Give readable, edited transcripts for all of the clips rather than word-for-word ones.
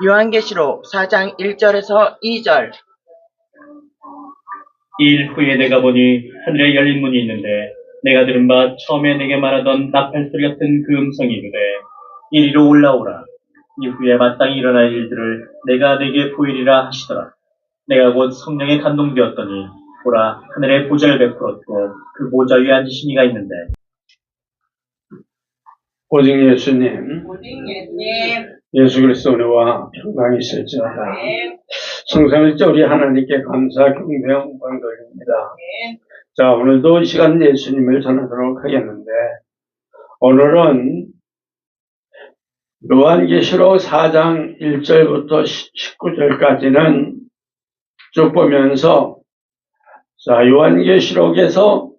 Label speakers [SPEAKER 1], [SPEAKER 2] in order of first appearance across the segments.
[SPEAKER 1] 요한계시록 4장 1절에서 2절.
[SPEAKER 2] 일 후에 내가 보니 하늘에 열린 문이 있는데 내가 들은 바 처음에 내게 말하던 나팔소리 같은 그 음성이 이르되 이리로 올라오라. 이후에 마땅히 일어날 일들을 내가 내게 보이리라 하시더라. 내가 곧 성령에 감동되었더니 보라, 하늘에 보좌를 베풀었고 그 보좌 위에 앉으신 이가 있는데
[SPEAKER 3] 오직 예수님, 예수 그리스도 은혜와 평강이 있을지어다. 성삼일째 우리 하나님께 감사 경배 영광 돌립니다. 자, 오늘도 이 시간 예수님을 전하도록 하겠는데, 오늘은 요한계시록 4장 1절부터 19절까지는 쭉 보면서, 자, 요한계시록에서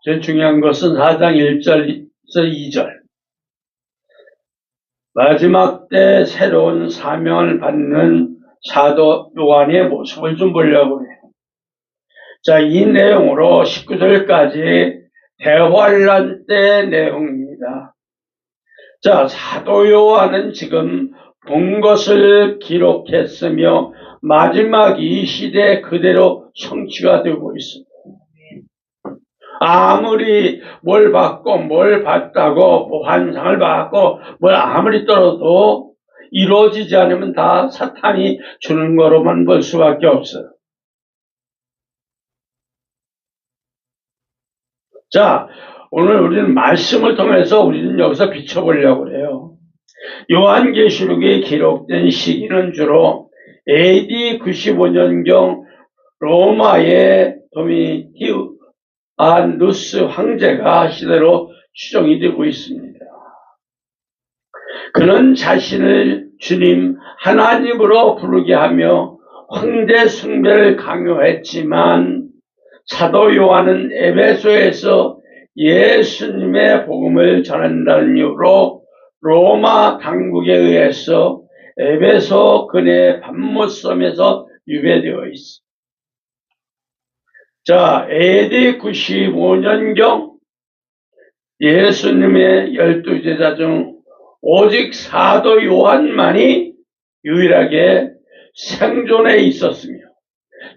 [SPEAKER 3] 제일 중요한 것은 4장 1절에서 2절. 마지막 때 새로운 사명을 받는 사도 요한의 모습을 좀 보려고 해요. 자, 이 내용으로 19절까지 대환란 때 내용입니다. 자, 사도 요한은 지금 본 것을 기록했으며 마지막 이 시대에 그대로 성취가 되고 있습니다. 아무리 뭘 받고 뭘 받다고 뭐 환상을 받고 뭘 아무리 떨어도 이루어지지 않으면 다 사탄이 주는 거로만 볼 수밖에 없어요. 자, 오늘 우리는 말씀을 통해서 우리는 여기서 비춰보려고 해요. 요한계시록에 기록된 시기는 주로 AD 95년경 로마의 도미티아누스 황제가 시대로 추정이 되고 있습니다. 그는 자신을 주님 하나님으로 부르게 하며 황제 숭배를 강요했지만 사도 요한은 에베소에서 예수님의 복음을 전한다는 이유로 로마 당국에 의해서 에베소 근해 밤못섬에서 유배되어 있습니다. 자, AD 95년경 예수님의 12제자 중 오직 사도 요한만이 유일하게 생존해 있었으며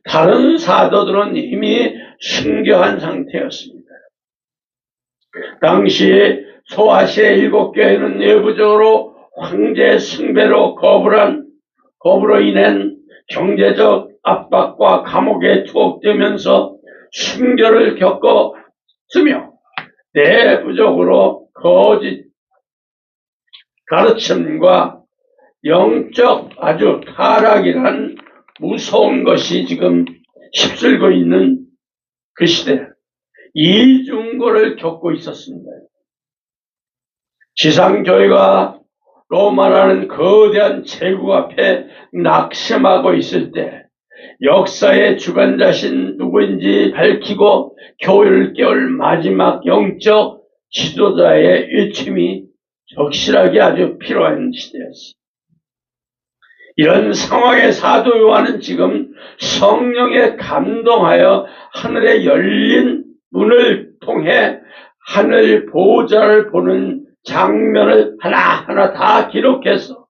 [SPEAKER 3] 다른 사도들은 이미 순교한 상태였습니다. 당시 소아시아 7교회는 내부적으로 황제 숭배로 거부로 인한 경제적 압박과 감옥에 투옥되면서 순교를 겪었으며 내부적으로 거짓 가르침과 영적 아주 타락이란 무서운 것이 지금 휩쓸고 있는 그 시대, 이중고를 겪고 있었습니다. 지상교회가 로마라는 거대한 제국 앞에 낙심하고 있을 때 역사의 주관자신 누구인지 밝히고 교회를 깨울 마지막 영적 지도자의 일침이 적실하게 아주 필요한 시대였습니다. 이런 상황의 사도 요한은 지금 성령에 감동하여 하늘에 열린 문을 통해 하늘 보좌를 보는 장면을 하나하나 다 기록해서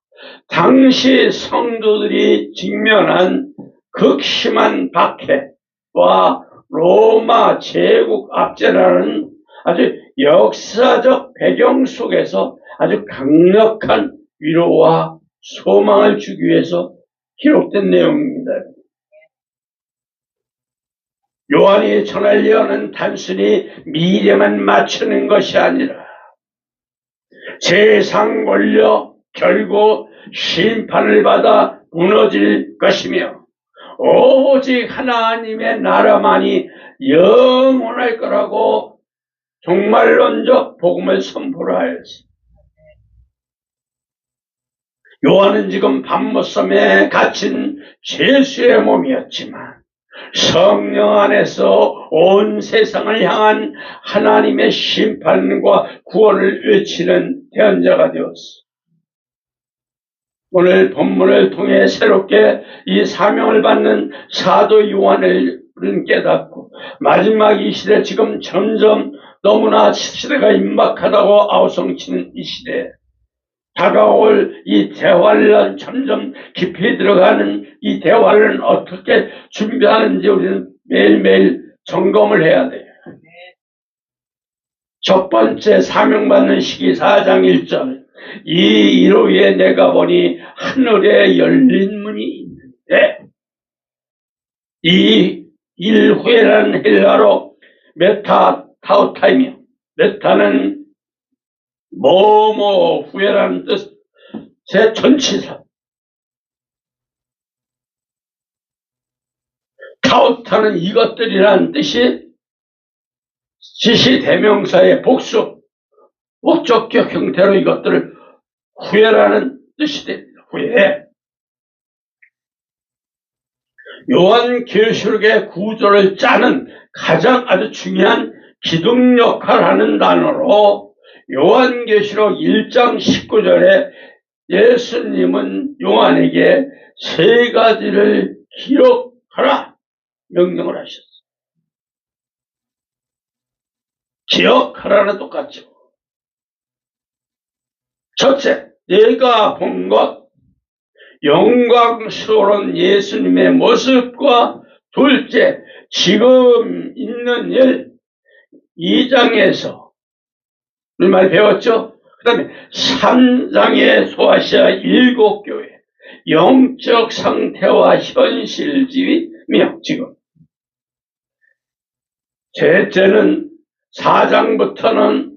[SPEAKER 3] 당시 성도들이 직면한 극심한 박해와 로마 제국 압제라는 아주 역사적 배경 속에서 아주 강력한 위로와 소망을 주기 위해서 기록된 내용입니다. 요한이 전할 예언은 단순히 미래만 맞추는 것이 아니라 세상 걸려 결국 심판을 받아 무너질 것이며 오직 하나님의 나라만이 영원할 거라고 종말론적 복음을 선포를 하였습니다. 요한은 지금 밤못섬에 갇힌 죄수의 몸이었지만 성령 안에서 온 세상을 향한 하나님의 심판과 구원을 외치는 대언자가 되었습니다. 오늘 본문을 통해 새롭게 이 사명을 받는 사도 요한을 우리는 깨닫고 마지막 이 시대, 지금 점점 너무나 시대가 임박하다고 아우성치는 이 시대에 다가올 이 대화를 점점 깊이 들어가는 이 대화를 어떻게 준비하는지 우리는 매일매일 점검을 해야 돼요. 첫 번째 사명받는 시기 4장 1절. 이 일 후에 내가 보니 하늘에 열린 문이 있는데, 이 일 후에라는 헬라로 메타타우타이며, 메타는 뭐뭐 후에라는 뜻의 전치사, 타우타는 이것들이라는 뜻이 지시대명사의 복수, 목적격 형태로 이것들을 후회라는 뜻이 됩니다. 후회. 요한계시록의 구조를 짜는 가장 아주 중요한 기둥 역할을 하는 단어로 요한계시록 1장 19절에 예수님은 요한에게 세 가지를 기록하라 명령을 하셨어요. 기억하라는 똑같죠. 첫째, 내가 본 것, 영광스러운 예수님의 모습과 둘째, 지금 있는 일, 2장에서 우리 많이 배웠죠? 그 다음에 3장의 소아시아 7교회, 영적 상태와 현실지위며 지금. 셋째는 4장부터는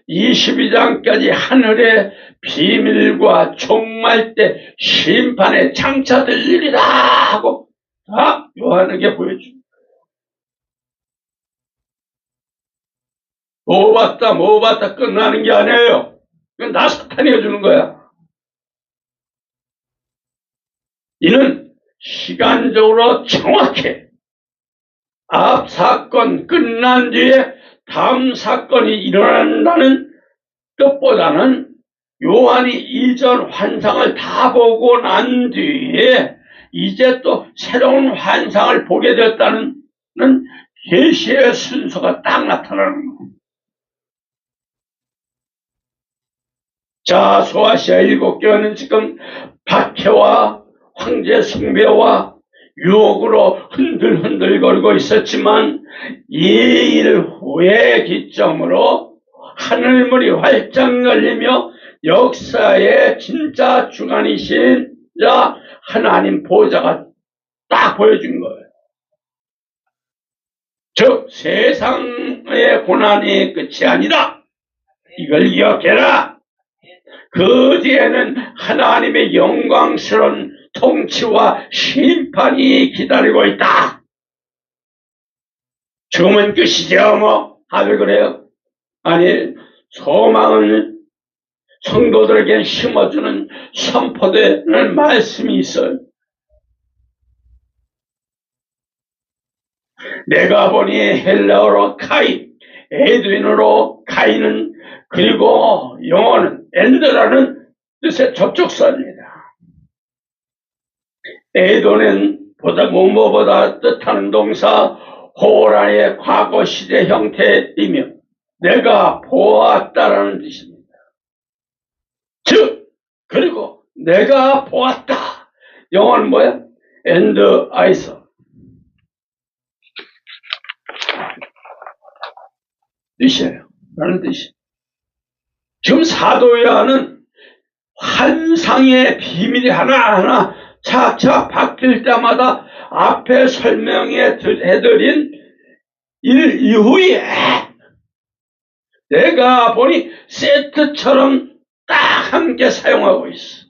[SPEAKER 3] 22장까지 하늘의 비밀과 종말 때 심판의 창차될 일이다 하고 다 요한에게 보여줍니다. 뭐 봤다 끝나는 게 아니에요. 그건 나 사탄이 해주는 거야. 이는 시간적으로 정확해. 앞 사건 끝난 뒤에 다음 사건이 일어난다는 뜻보다는 요한이 이전 환상을 다 보고 난 뒤에 이제 또 새로운 환상을 보게 됐다는 계시의 순서가 딱 나타나는 거예요. 자, 소아시아 7교회는 지금 박해와 황제 숭배와 유혹으로 흔들거리고 있었지만 이 일 후의 기점으로 하늘문이 활짝 열리며 역사의 진짜 주관이신 하나님 보좌가 딱 보여준 거예요. 즉 세상의 고난이 끝이 아니다. 이걸 기억해라. 그 뒤에는 하나님의 영광스러운 통치와 심판이 기다리고 있다. 죽음은 끝이죠, 뭐. 다들 그래요? 아니, 소망을 성도들에게 심어주는 선포되는 말씀이 있어요. 내가 보니 헬라어로 카이, 에드윈어로 카이는 그리고 영어는 엔드라는 뜻의 접촉사입니다. 에도는 뭐뭐보다 뜻하는 동사 호라의 과거 시대 형태이며 내가 보았다라는 뜻입니다. 즉 그리고 내가 보았다. 영어는 뭐야? And I saw. 뜻이에요. 라는 뜻이. 지금 사도 요한은 환상의 비밀이 하나하나 차차 바뀔 때마다 앞에 설명해드린 일 이후에 내가 보니 세트처럼 딱 함께 사용하고 있어.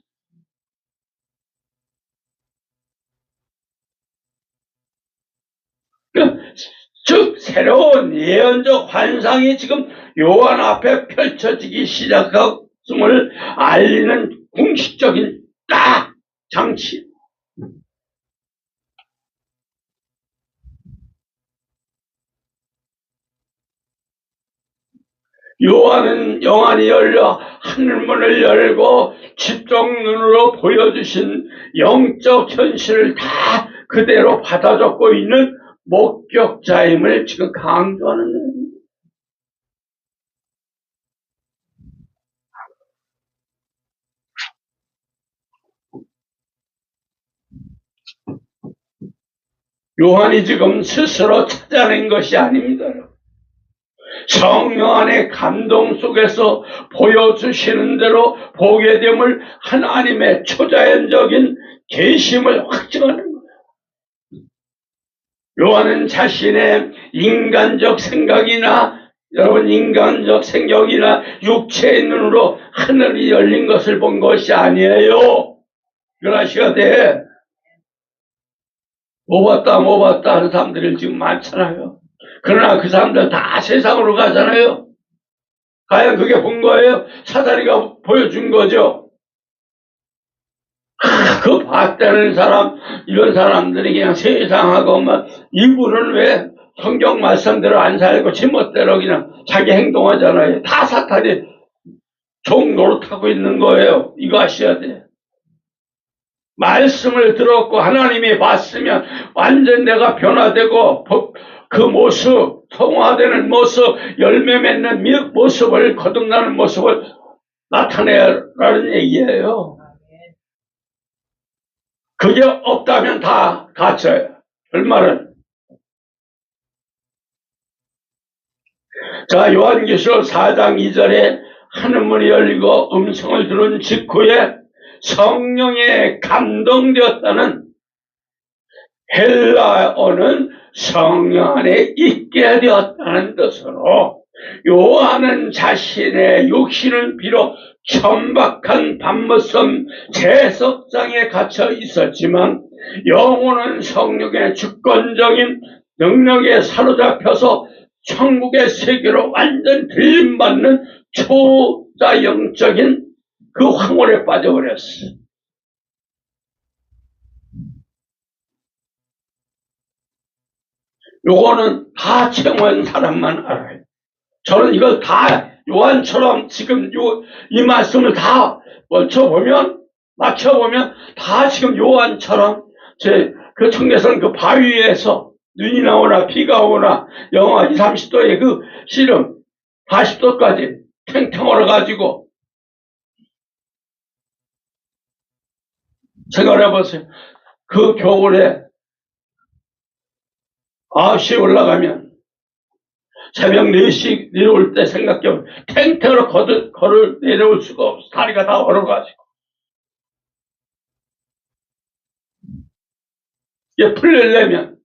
[SPEAKER 3] 즉 새로운 예언적 환상이 지금 요한 앞에 펼쳐지기 시작함을 알리는 공식적인 딱 장치. 요한은 영안이 열려 하늘문을 열고 집중 눈으로 보여주신 영적 현실을 다 그대로 받아 적고 있는 목격자임을 지금 강조하는 거예요. 요한이 지금 스스로 찾아낸 것이 아닙니다. 성령 안의 감동 속에서 보여주시는 대로 보게 됨을 하나님의 초자연적인 계심을 확증하는 거예요. 요한은 자신의 인간적 생각이나 여러분 인간적 생각이나 육체의 눈으로 하늘이 열린 것을 본 것이 아니에요. 이걸 아셔야 돼. 못 봤다 하는 사람들이 지금 많잖아요. 그러나 그 사람들 다 세상으로 가잖아요. 과연 그게 본 거예요? 사다리가 보여준 거죠. 그 봤다는 사람, 이런 사람들이 그냥 세상하고 막 이분은 왜 성경 말씀대로 안 살고 지멋대로 그냥 자기 행동하잖아요. 다 사탄이 종 노릇하고 있는 거예요. 이거 아셔야 돼. 말씀을 들었고 하나님이 봤으면 완전 내가 변화되고 그 모습, 성화되는 모습, 열매 맺는 모습을 거듭나는 모습을 나타내라는 얘기예요. 그게 없다면 다 갇혀요. 얼마나. 자, 요한계시록 4장 2절에 하늘문이 열리고 음성을 들은 직후에 성령에 감동되었다는 헬라어는 성령 안에 있게 되었다는 뜻으로 요한은 자신의 육신은 비록 천박한 밤모섬 제석장에 갇혀 있었지만 영혼은 성령의 주권적인 능력에 사로잡혀서 천국의 세계로 완전 들림받는 초자영적인 그 황홀에 빠져버렸어. 요거는 다 체험한 사람만 알아요. 저는 이걸 다 요한처럼 지금 이 말씀을 다 맞춰보면 다 지금 요한처럼 그 청계산 그 바위에서 눈이 나오나 비가 오나 영하 20, 30도의 그 씨름 40도까지 탱탱 얼어가지고 생각해보세요. 그 겨울에 9시에 올라가면 새벽 4시 내려올 때 생각해보면 탱탱으로 걸을 내려올 수가 없어. 다리가 다 얼어가지고. 이게 풀려려면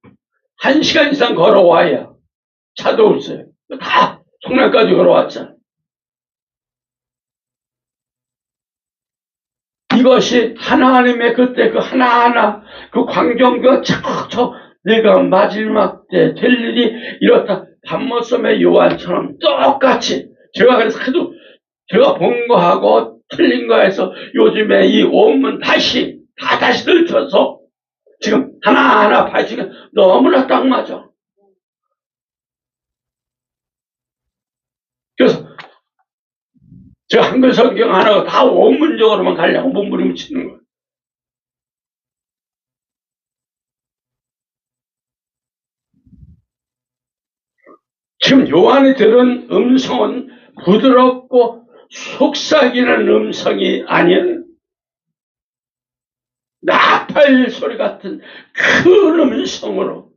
[SPEAKER 3] 1시간 이상 걸어와야 차도 없어요. 다 송날까지 걸어왔잖아요. 이것이 하나님의 그때 그 하나하나 그 광경과 척척 내가 마지막 때 될 일이 이렇다. 밤모섬의 요한처럼 똑같이 제가 그래서 하도 제가 본 거하고 틀린 거에서 요즘에 이 원문 다시 들춰서 지금 하나하나 파헤치면 너무나 딱 맞아. 그래서 제가 한글 성경 하나 다 원문적으로만 가려고 몸부림 치는 거예요. 지금 요한이 들은 음성은 부드럽고 속삭이는 음성이 아니에요. 나팔 소리 같은 큰 음성으로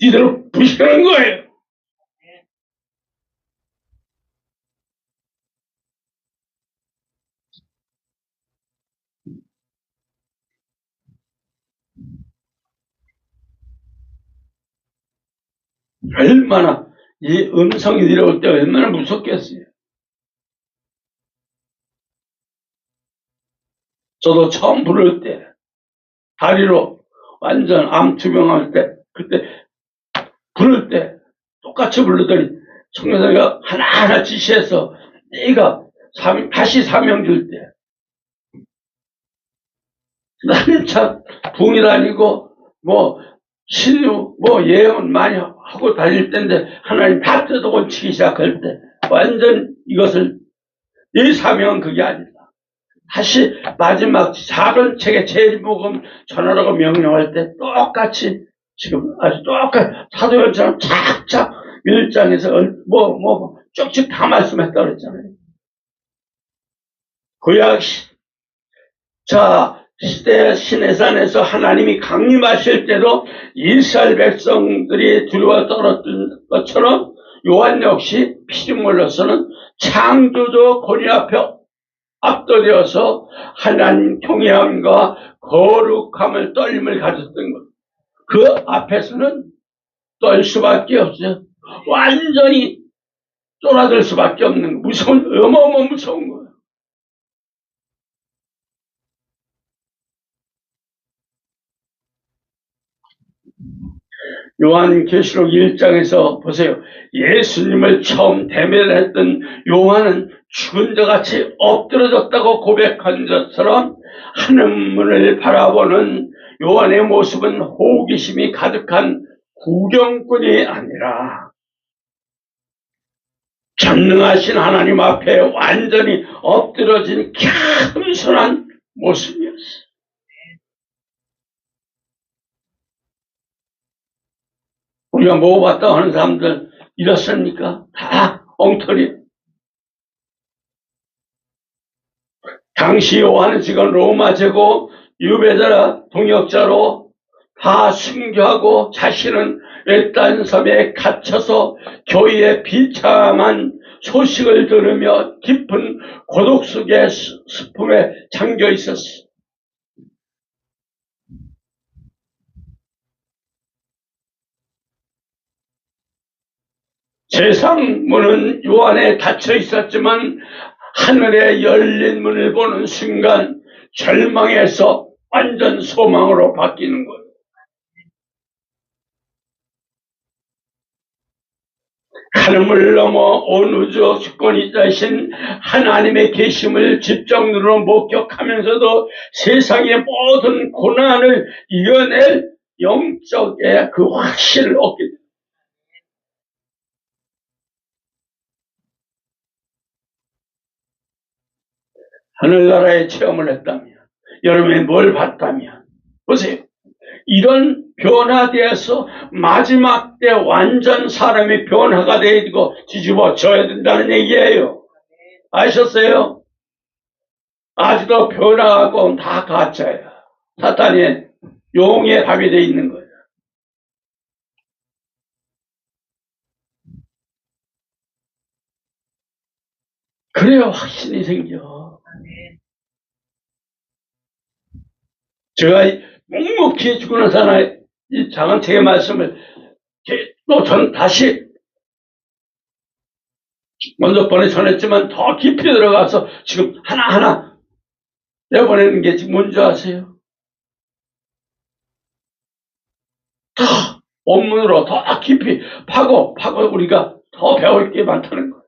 [SPEAKER 3] 니들을 부시는 거예요. 얼마나 이 음성이 내려올 때 얼마나 무섭겠어요. 저도 처음 부를 때 다리로 완전 암투병할 때 그때 부를 때 똑같이 부르더니 성교사가 하나하나 지시해서 네가 다시 사명 줄 때 나는 참 붕이 다니고 신유 예언 많이 하고 다닐 때인데 하나님 다 뜯어고 치기 시작할 때 완전 이것을 이 사명은 그게 아니다. 다시 마지막 작은 책의 제목음 전하라고 명령할 때 똑같이 지금 아주 똑같이 사도행전처럼 착착 1장에서 쭉쭉 다 말씀했다 그랬잖아요. 구약 자 시대 시내산에서 하나님이 강림하실 때도 이스라엘 백성들이 두려워 떨었던 것처럼 요한 역시 피조물로서는 창조주 권위 앞에 압도되어서 하나님 경외함과 거룩함을 떨림을 가졌던 것. 그 앞에서는 떨 수밖에 없어요. 완전히 쫄아들 수밖에 없는 무서운, 어마어마 무서운 거예요. 요한계시록 1장에서 보세요. 예수님을 처음 대면했던 요한은 죽은 자같이 엎드러졌다고 고백한 것처럼 하늘문을 바라보는 요한의 모습은 호기심이 가득한 구경꾼이 아니라 전능하신 하나님 앞에 완전히 엎드러진 겸손한 모습이었어요. 우리가 먹어봤다고 하는 사람들 이렇습니까? 다 엉터리. 당시 요한은 지금 로마 제국 유배자라 동역자로 다 순교하고 자신은 외딴 섬에 갇혀서 교회의 비참한 소식을 들으며 깊은 고독 속의 슬픔에 잠겨 있었어. 세상 문은 요한에 닫혀 있었지만 하늘에 열린 문을 보는 순간 절망에서 완전 소망으로 바뀌는 거예요. 하늘을 넘어 온 우주 주권자이신 하나님의 계심을 집정으로 목격하면서도 세상의 모든 고난을 이겨낼 영적의 그 확신을 얻게 됩니다. 하늘나라의 체험을 했다면, 여러분이 뭘 봤다면, 보세요. 이런 변화되어서 마지막 때 완전 사람이 변화가 되고 뒤집어져야 된다는 얘기예요. 아셨어요? 아직도 변화하고 다 가짜야. 사탄의 용의 답이 되어 있는 거예요. 그래야 확신이 생겨. 제가 묵묵히 죽는 사나이 이 작은 책의 말씀을 또 전 다시 먼저 번에 전했지만 더 깊이 들어가서 지금 하나하나 내보내는 게 지금 뭔지 아세요? 더 원문으로 더 깊이 파고 우리가 더 배울 게 많다는 거예요.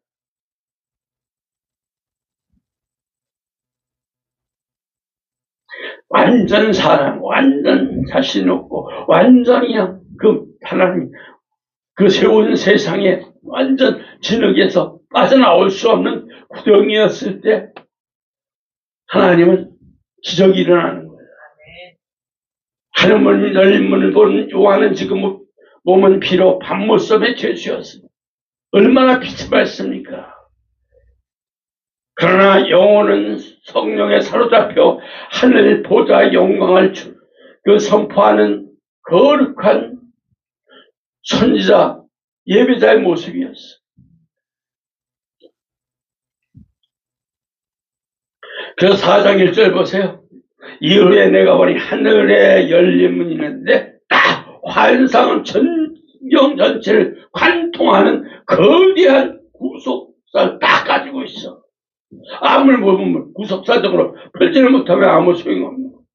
[SPEAKER 3] 완전 사랑, 완전 자신 없고, 완전히 그 하나님, 그 세운 세상에 완전 진흙에서 빠져나올 수 없는 구덩이였을 때, 하나님은 기적이 일어나는 거예요. 하늘문 열린 문을 본 요한은 지금 몸은 비록 밤모섬의 죄수였습니다. 얼마나 빛이 밝습니까? 그러나 영혼은 성령에 사로잡혀 하늘 보좌 영광을 그 선포하는 거룩한 선지자 예배자의 모습이었어. 그래서 4장 1절 보세요. 이후에 내가 보니 하늘에 열린 문이 있는데 딱 환상은 전경 전체를 관통하는 거대한 구속사를 딱 가지고 있어. 아무리 보면 구속사적으로 펼지를 못하면 아무 소용없는 거예요.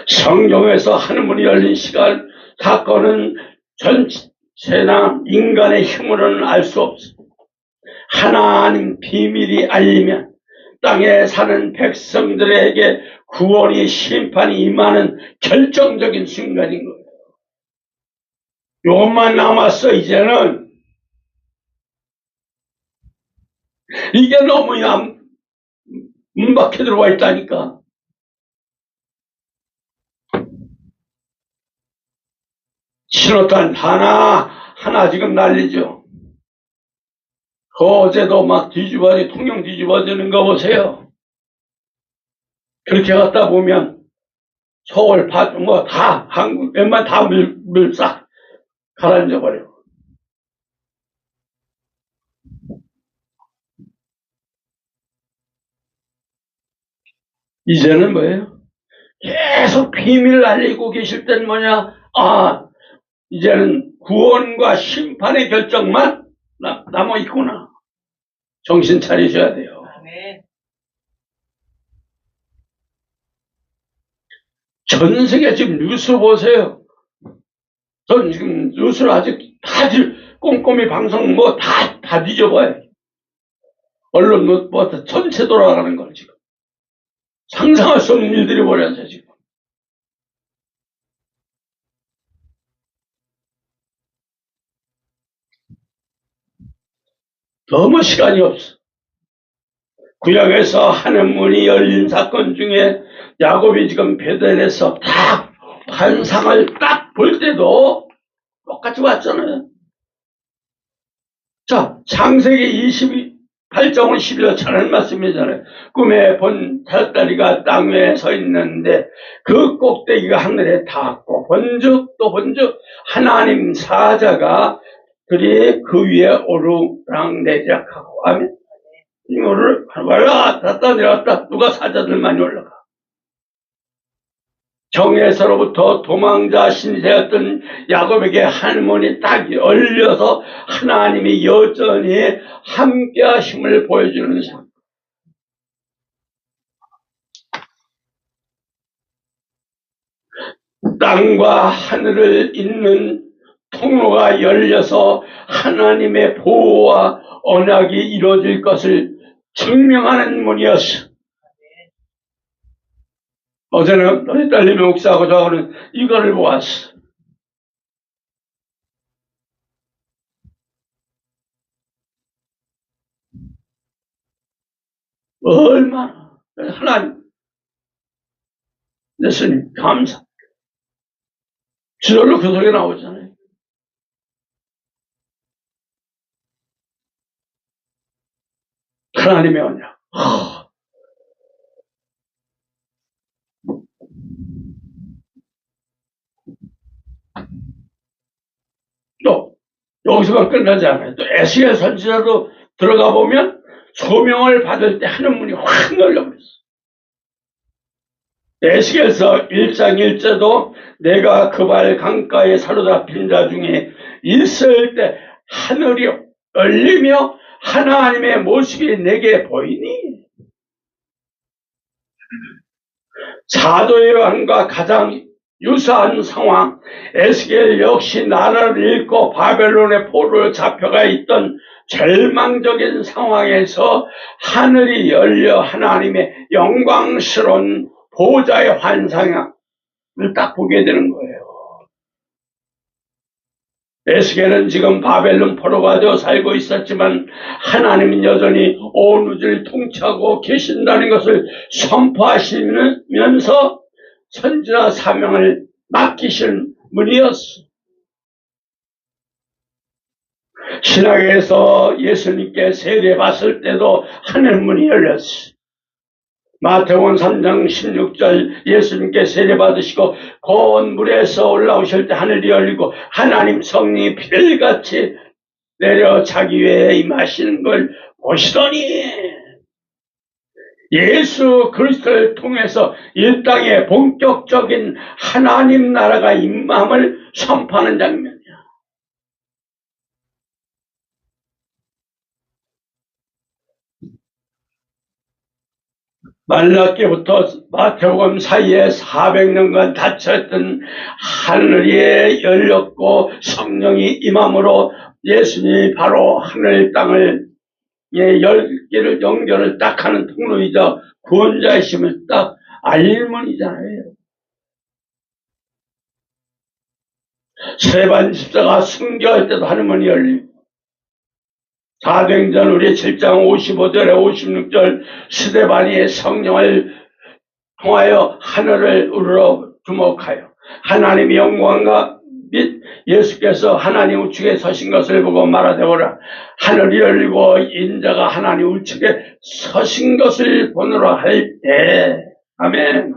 [SPEAKER 3] 성경에서 하늘문이 열린 시간, 사건은 전체나 인간의 힘으로는 알 수 없어. 하나님 비밀이 알리면 땅에 사는 백성들에게 구원이 심판이 임하는 결정적인 순간인 거예요. 요것만 남았어. 이제는 이게 너무 문밖에 들어와 있다니까. 신호탄 하나 지금 날리죠. 어제도 막 통영 뒤집어지는 거 보세요. 그렇게 갔다 보면 서울, 파주, 다, 한국, 웬만 다 물 싹 가라앉아 버려. 이제는 뭐예요? 계속 비밀을 알리고 계실 땐 뭐냐? 이제는 구원과 심판의 결정만 남아 있구나. 정신 차리셔야 돼요.
[SPEAKER 1] 아멘.
[SPEAKER 3] 전 세계 지금 뉴스 보세요. 전 지금 뉴스를 아직 다 꼼꼼히 방송 다 뒤져봐요. 언론 전체 돌아가는 걸 지금. 상상할 수 없는 일들이 벌어져요, 지금. 너무 시간이 없어. 구약에서 하늘 문이 열린 사건 중에 야곱이 지금 베델에서 딱 환상을 딱 볼 때도 똑같이 봤잖아요. 자, 창세기 28장은 11절 잘한 말씀이잖아요. 꿈에 본 달다리가 땅 위에 서 있는데 그 꼭대기가 하늘에 닿았고 본즉 하나님 사자가 들이 그 위에 오르락내리락하고 하면 이거를 올라갔다 내려갔다 누가 사자들만이 올라가. 정에서로부터 도망자 신세였던 야곱에게 하늘문이 딱 열려서 하나님이 여전히 함께 하심을 보여주는 사건. 땅과 하늘을 잇는 통로가 열려서 하나님의 보호와 언약이 이루어질 것을 증명하는 문이었어. 어제는 너희 딸내미 목사하고 저하고는 이거를 보았어. 얼마나 하나님 예수님 감사. 저절로 그 소리가 나오잖아요. 하나님의 언약. 또 여기서만 끝나지 않아요. 또 에스겔 선지자도 들어가 보면 소명을 받을 때 하는 문이 확 열려버렸어. 에스겔서 1장 1절도 내가 그발 강가에 사로잡힌 자 중에 있을 때 하늘이 열리며 하나님의 모습이 내게 보이니 사도 요한과 가장 유사한 상황. 에스겔 역시 나라를 잃고 바벨론의 포로로 잡혀가 있던 절망적인 상황에서 하늘이 열려 하나님의 영광스러운 보좌의 환상을 딱 보게 되는 거예요. 에스겔은 지금 바벨론 포로가 되어 살고 있었지만 하나님은 여전히 온 우주를 통치하고 계신다는 것을 선포하시면서 선지자 사명을 맡기신 분이었어. 신학에서 예수님께 세례받을 때도 하늘문이 열렸어. 마태복음 3장 16절 예수님께 세례받으시고 고운 물에서 올라오실 때 하늘이 열리고 하나님 성령이 비를같이 내려 자기 위에 임하시는 걸 보시더니 예수 그리스도를 통해서 이 땅에 본격적인 하나님 나라가 임함을 선포하는 장면이야. 말라기부터 마태복음 사이에 400년간 닫혀있던 하늘이 열렸고 성령이 임함으로 예수님이 바로 하늘 땅을 열기를 연결을 딱 하는 통로이자 구원자이심을 딱 알문이잖아요. 스데반 집사가 순교할 때도 하늘문이 열리고 사도행전 우리 7장 55절에 56절 스데반이 성령을 통하여 하늘을 우러러 주목하여 하나님의 영광과 및 예수께서 하나님 우측에 서신 것을 보고 말하되오라. 하늘이 열리고 인자가 하나님 우측에 서신 것을 보노라 할 때 아멘.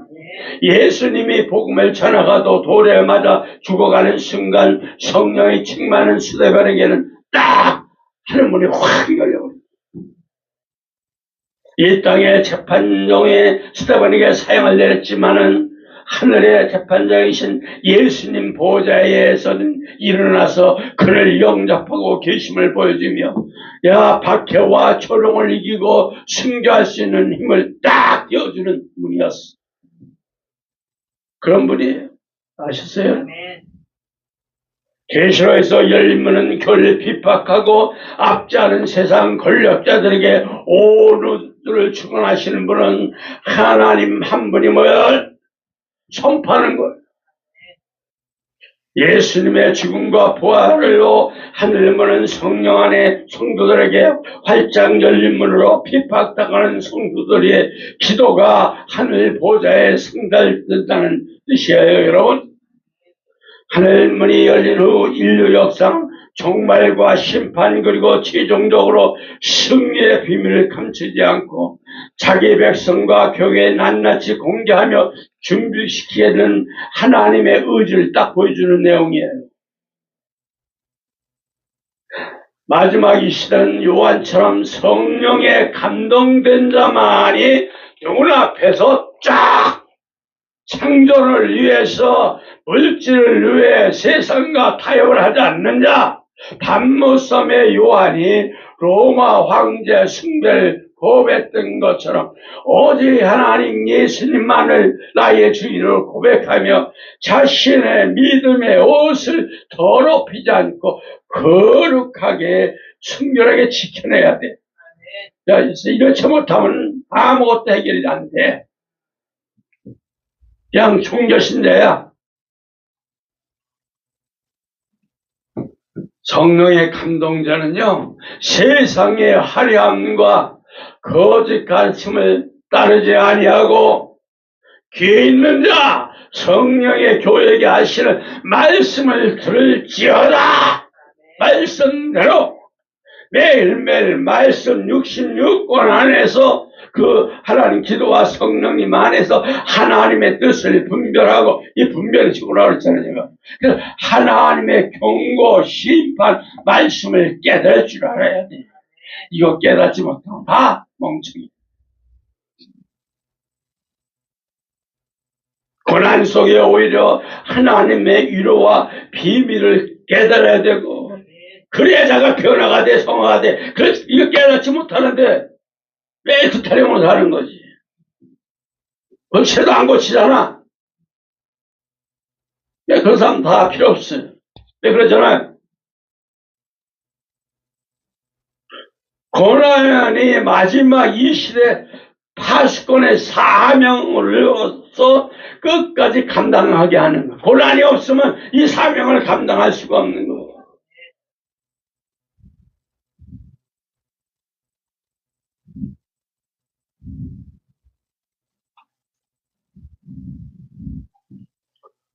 [SPEAKER 3] 예수님이 복음을 전하가도 돌에 맞아 죽어가는 순간 성령이 충만한 스데반에게는 딱 하늘문이 확 열려버립니다. 이 땅의 재판정에 스데반에게 사형을 내렸지만은 하늘의 재판장이신 예수님 보좌에서는 일어나서 그를 영접하고 계심을 보여주며 박해와 조롱을 이기고 순교할 수 있는 힘을 딱 띄워주는 분이었어. 그런 분이에요. 아셨어요? 계시록에서 열린 문은 교를 핍박하고 압제하는 세상 권력자들에게 오류를 주관하시는 분은 하나님 한 분이 뭐야? 선포하는 거예요. 예수님의 죽음과 부활로 하늘 문은 성령 안에 성도들에게 활짝 열린 문으로 핍박당하는 성도들의 기도가 하늘 보좌에 승달된다는 뜻이에요, 여러분. 하늘 문이 열린 후 인류 역상 종말과 심판 그리고 최종적으로 승리의 비밀을 감추지 않고 자기 백성과 교회에 낱낱이 공개하며 준비시키게 되는 하나님의 의지를 딱 보여주는 내용이에요. 마지막 이 시대는 요한처럼 성령에 감동된 자만이 눈 앞에서 쫙 창조를 위해서 물질을 위해 세상과 타협을 하지 않는 자, 반무섬의 요한이 로마 황제 숭배를 고백했던 것처럼 오직 하나님 예수님만을 나의 주인으로 고백하며 자신의 믿음의 옷을 더럽히지 않고 거룩하게 순결하게 지켜내야 돼. 이렇지 못하면 아무것도 해결이 안 돼. 그냥 종교신자야. 성령의 감동자는요, 세상의 화려함과 거짓 가르침을 따르지 아니하고 귀에 있는 자 성령의 교회에게 하시는 말씀을 들을지어다. 말씀대로 매일매일 말씀 66권 안에서 그 하나님 기도와 성령님 안에서 하나님의 뜻을 분별하고, 이 분별이 지구라고 그랬잖아요, 제가. 그래서 하나님의 경고, 심판, 말씀을 깨달을 줄 알아야 돼. 이거 깨닫지 못하면 다 멍청이. 고난 속에 오히려 하나님의 위로와 비밀을 깨달아야 되고, 그래야 자가 변화가 돼, 성화가 돼. 그래서 이거 깨닫지 못하는데 왜 그 타령을 하는 거지? 고쳐도 안 고치잖아. 왜 그런 사람 다 필요 없어요? 왜 그러잖아요? 고난이 마지막 이 시대 파수꾼의 사명으로서 끝까지 감당하게 하는 거예요. 고난이 없으면 이 사명을 감당할 수가 없는 거예요.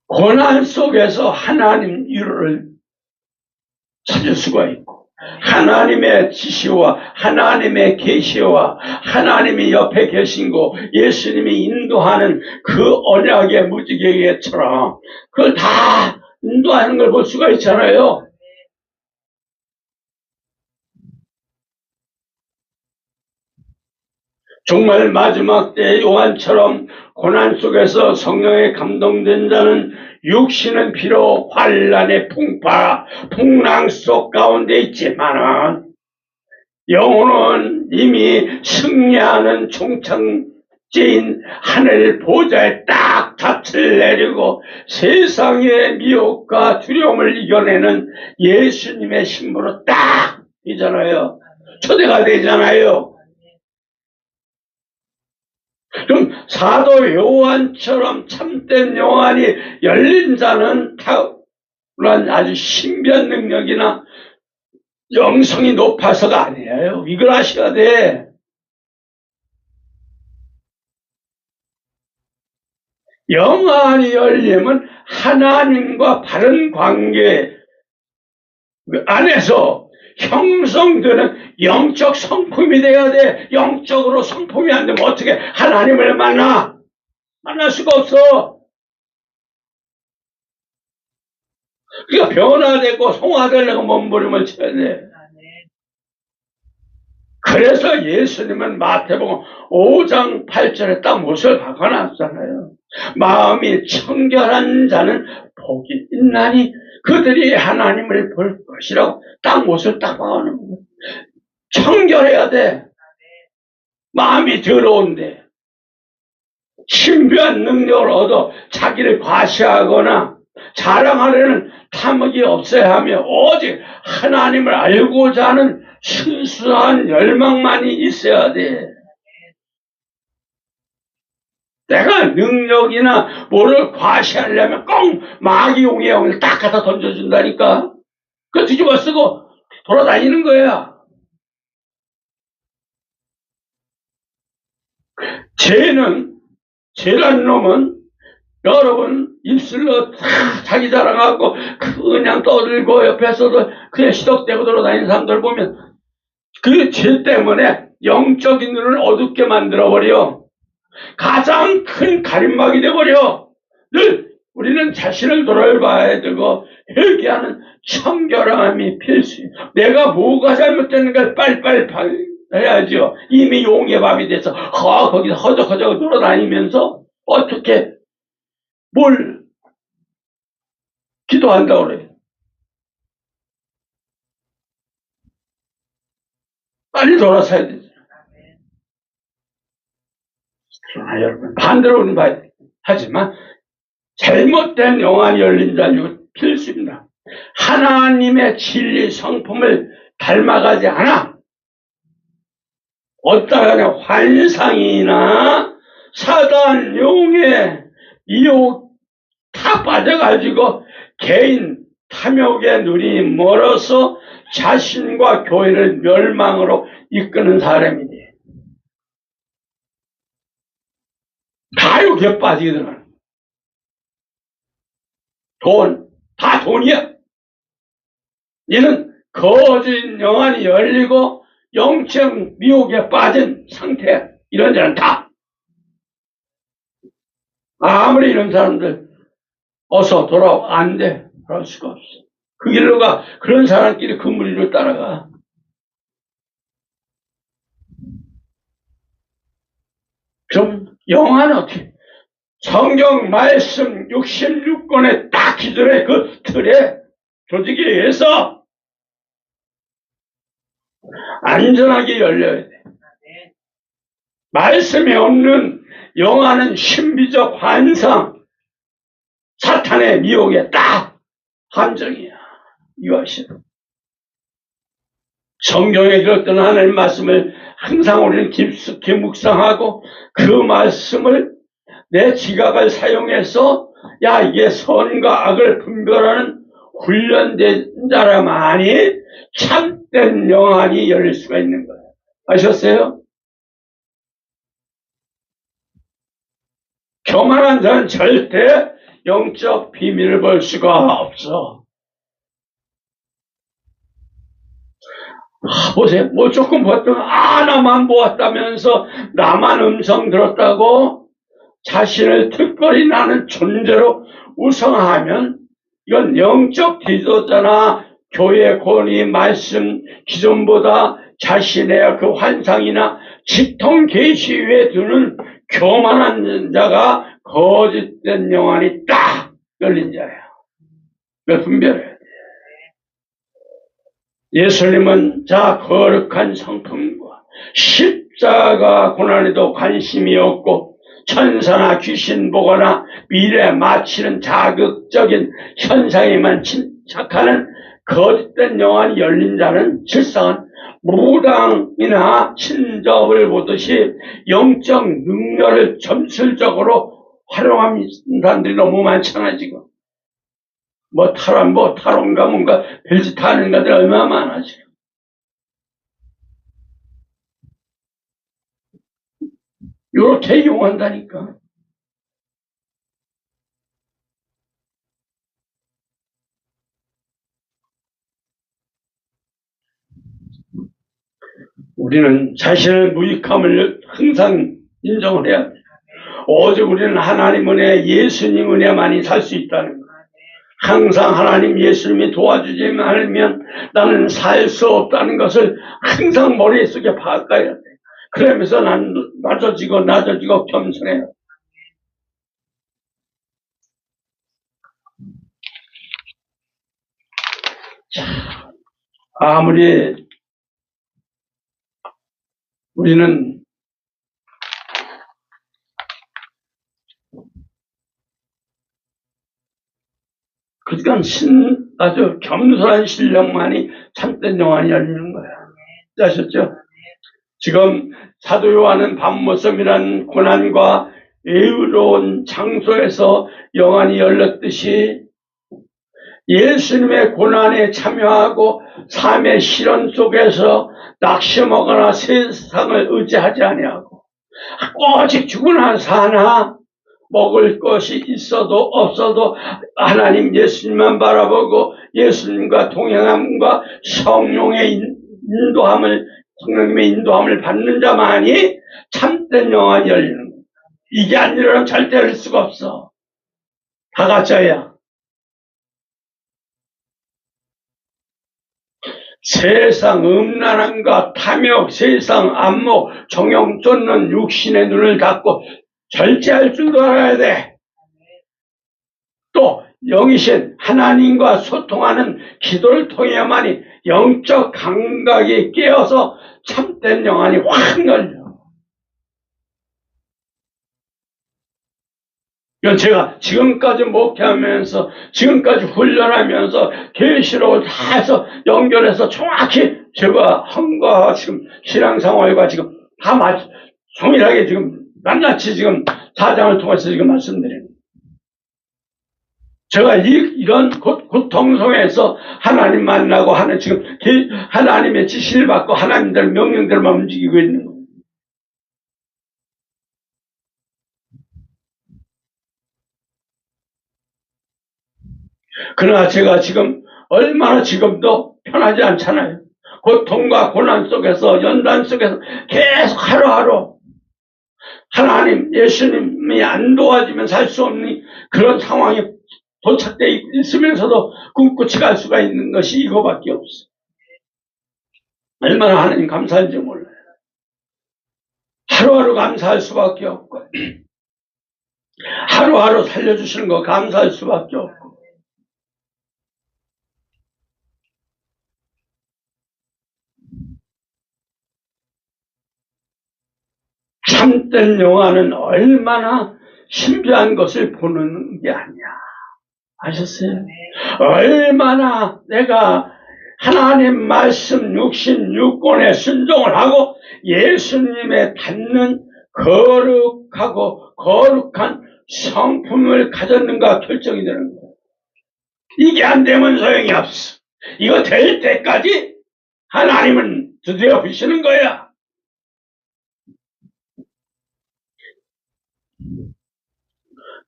[SPEAKER 3] 고난 속에서 하나님 위로를 찾을 수가 있고, 하나님의 지시와 하나님의 계시와 하나님이 옆에 계신고 예수님이 인도하는 그 언약의 무지개처럼 그걸 다 인도하는 걸 볼 수가 있잖아요. 정말 마지막 때 요한처럼 고난 속에서 성령에 감동된 자는 육신은 비록 환란의 풍랑 속 가운데 있지만은 영혼은 이미 승리하는 총창제인 하늘 보좌에 딱 닻을 내리고 세상의 미혹과 두려움을 이겨내는 예수님의 신부로 딱 이잖아요. 초대가 되잖아요. 그럼 사도 요한처럼 참된 요한이 열린 자는 탁월한 아주 신비한 능력이나 영성이 높아서가 아니에요. 이걸 아셔야 돼. 영안이 열리면 하나님과 바른 관계 안에서 형성되는 영적 성품이 돼야 돼. 영적으로 성품이 안 되면 어떻게 하나님을 만나? 만날 수가 없어. 그러니까 변화되고 성화되려고 몸부림을 쳐야 돼. 그래서 예수님은 마태복음 5장 8절에 딱 못을 박아놨잖아요. 마음이 청결한 자는 복이 있나니 그들이 하나님을 볼 것이라고 딱 못을 딱 박아놓은 거예요. 청결해야 돼. 마음이 더러운데 신비한 능력을 얻어 자기를 과시하거나 자랑하려는 탐욕이 없어야 하며 오직 하나님을 알고자 하는 순수한 열망만이 있어야 돼. 내가 능력이나 뭐를 과시하려면 꼭 마귀용의 영을 딱 갖다 던져준다니까. 그거 뒤집어 쓰고 돌아다니는 거야. 죄란 놈은 여러분 입술로 자기 자랑하고 그냥 떠들고 옆에서도 그냥 시덕대고 돌아다니는 사람들 보면 그 죄 때문에 영적인 눈을 어둡게 만들어버려. 가장 큰 가림막이 돼버려. 늘 우리는 자신을 돌아봐야 되고 회개하는 청결함이 필수예요. 내가 뭐가 잘못됐는가 빨리빨리 해야죠. 이미 용의 밥이 돼서 거기서 허적허적 돌아다니면서 어떻게 뭘 기도한다고 그래요. 빨리 돌아서야 되죠. 그러나 여러분 반대로는 봐야 돼요. 하지만 잘못된 영안이 열린 자는 필수입니다. 하나님의 진리 성품을 닮아가지 않아. 어떠한 환상이나 사단 용의 이욕 다 빠져가지고 개인 탐욕의 눈이 멀어서 자신과 교회를 멸망으로 이끄는 사람이니 가욕에 빠지게 되는 다 돈이야. 이는 거짓 영안이 열리고 영적 미혹에 빠진 상태야. 이런 자는 다. 아무리 이런 사람들 어서 돌아와 안 돼. 그럴 수가 없어. 그 길로 가. 그런 사람끼리 그 무리로 따라가. 그럼 영화는 어떻게? 성경 말씀 66권의 딱 기존의 그 틀에 조직에 의해서 안전하게 열려야 돼. 말씀이 없는 영화는 신비적 환상, 사탄의 미혹에 딱 함정이야. 이것이. 성경에 들었던 하나님 말씀을 항상 우리는 깊숙이 묵상하고 그 말씀을 내 지각을 사용해서 야 이게 선과 악을 분별하는 훈련된 자라만이 참된 영안이 열릴 수가 있는 거예요. 아셨어요? 교만한 자는 절대 영적 비밀을 볼 수가 없어. 보세요. 뭐 조금 보았더니 나만 보았다면서 나만 음성 들었다고 자신을 특별히 나는 존재로 우상하면 이건 영적 지도자나 교회 권위 말씀 기존보다 자신의 그 환상이나 직통 계시 위에 두는 교만한 자가 거짓된 영안이 딱 열린 자예요. 그걸 분별해야 돼. 예수님은 자 거룩한 성품과 십자가 고난에도 관심이 없고 천사나 귀신 보거나 미래 마치는 자극적인 현상에만 침착하는 거짓된 영안이 열린 자는 실상은 무당이나 신접을 보듯이 영적 능력을 점술적으로 활용하는 사람들이 너무 많잖아 지금. 타론가 뭔가 별짓 하는 것들 얼마나 많아 지금. 요렇게 이용한다니까. 우리는 자신의 무익함을 항상 인정을 해야 돼. 오직 우리는 하나님 은혜, 예수님 은혜만이 살 수 있다는 거예요. 항상 하나님 예수님이 도와주지 않으면 나는 살 수 없다는 것을 항상 머릿속에 박아야 돼. 그러면서 난 낮아지고 겸손해요. 아무리 우리는 그러니까 아주 겸손한 신령만이 참된 영안이 열리는 거야. 아셨죠? 지금 사도 요한은 밤모섬이라는 고난과 애로운 장소에서 영안이 열렸듯이 예수님의 고난에 참여하고 삶의 시련 속에서 낙심하거나 세상을 의지하지 아니하고 오직 죽으나 사나 먹을 것이 있어도 없어도 하나님 예수님만 바라보고 예수님과 동행함과 성령의 인도함을 받는 자만이 참된 영안이 열리는 거예요. 이게 아니라면 절대 할 수가 없어. 다 가짜야. 세상 음란함과 탐욕, 세상 안목, 정욕 쫓는 육신의 눈을 닫고 절제할 줄도 알아야 돼. 또 영이신 하나님과 소통하는 기도를 통해야만이 영적 감각이 깨어서 참된 영안이 확 열려. 이건 제가 지금까지 목회하면서 지금까지 훈련하면서 계시록을 다 해서 연결해서 정확히 제가 한 거 지금 신앙생활과 지금 다 동일하게 지금 낱낱이 지금 사장을 통해서 지금 말씀드립니다. 제가 이런 고통 속에서 하나님 만나고 하는 지금 하나님의 지시를 받고 하나님들 명령들만 움직이고 있는 거예요. 그러나 제가 지금 얼마나 지금도 편하지 않잖아요. 고통과 고난 속에서 연단 속에서 계속 하루하루 하나님 예수님이 안 도와주면 살 수 없는 그런 상황에 도착되어 있으면서도 꿈꾸지 갈 수가 있는 것이 이거밖에 없어. 얼마나 하나님 감사한지 몰라요. 하루하루 감사할 수밖에 없고 하루하루 살려주시는 거 감사할 수밖에 없고 참된 영화는 얼마나 신비한 것을 보는 게 아니야. 아셨어요? 얼마나 내가 하나님 말씀 육신 육권에 순종을 하고 예수님의 닮는 거룩하고 거룩한 성품을 가졌는가 결정이 되는 거예요. 이게 안 되면 소용이 없어. 이거 될 때까지 하나님은 드디어 비시는 거야.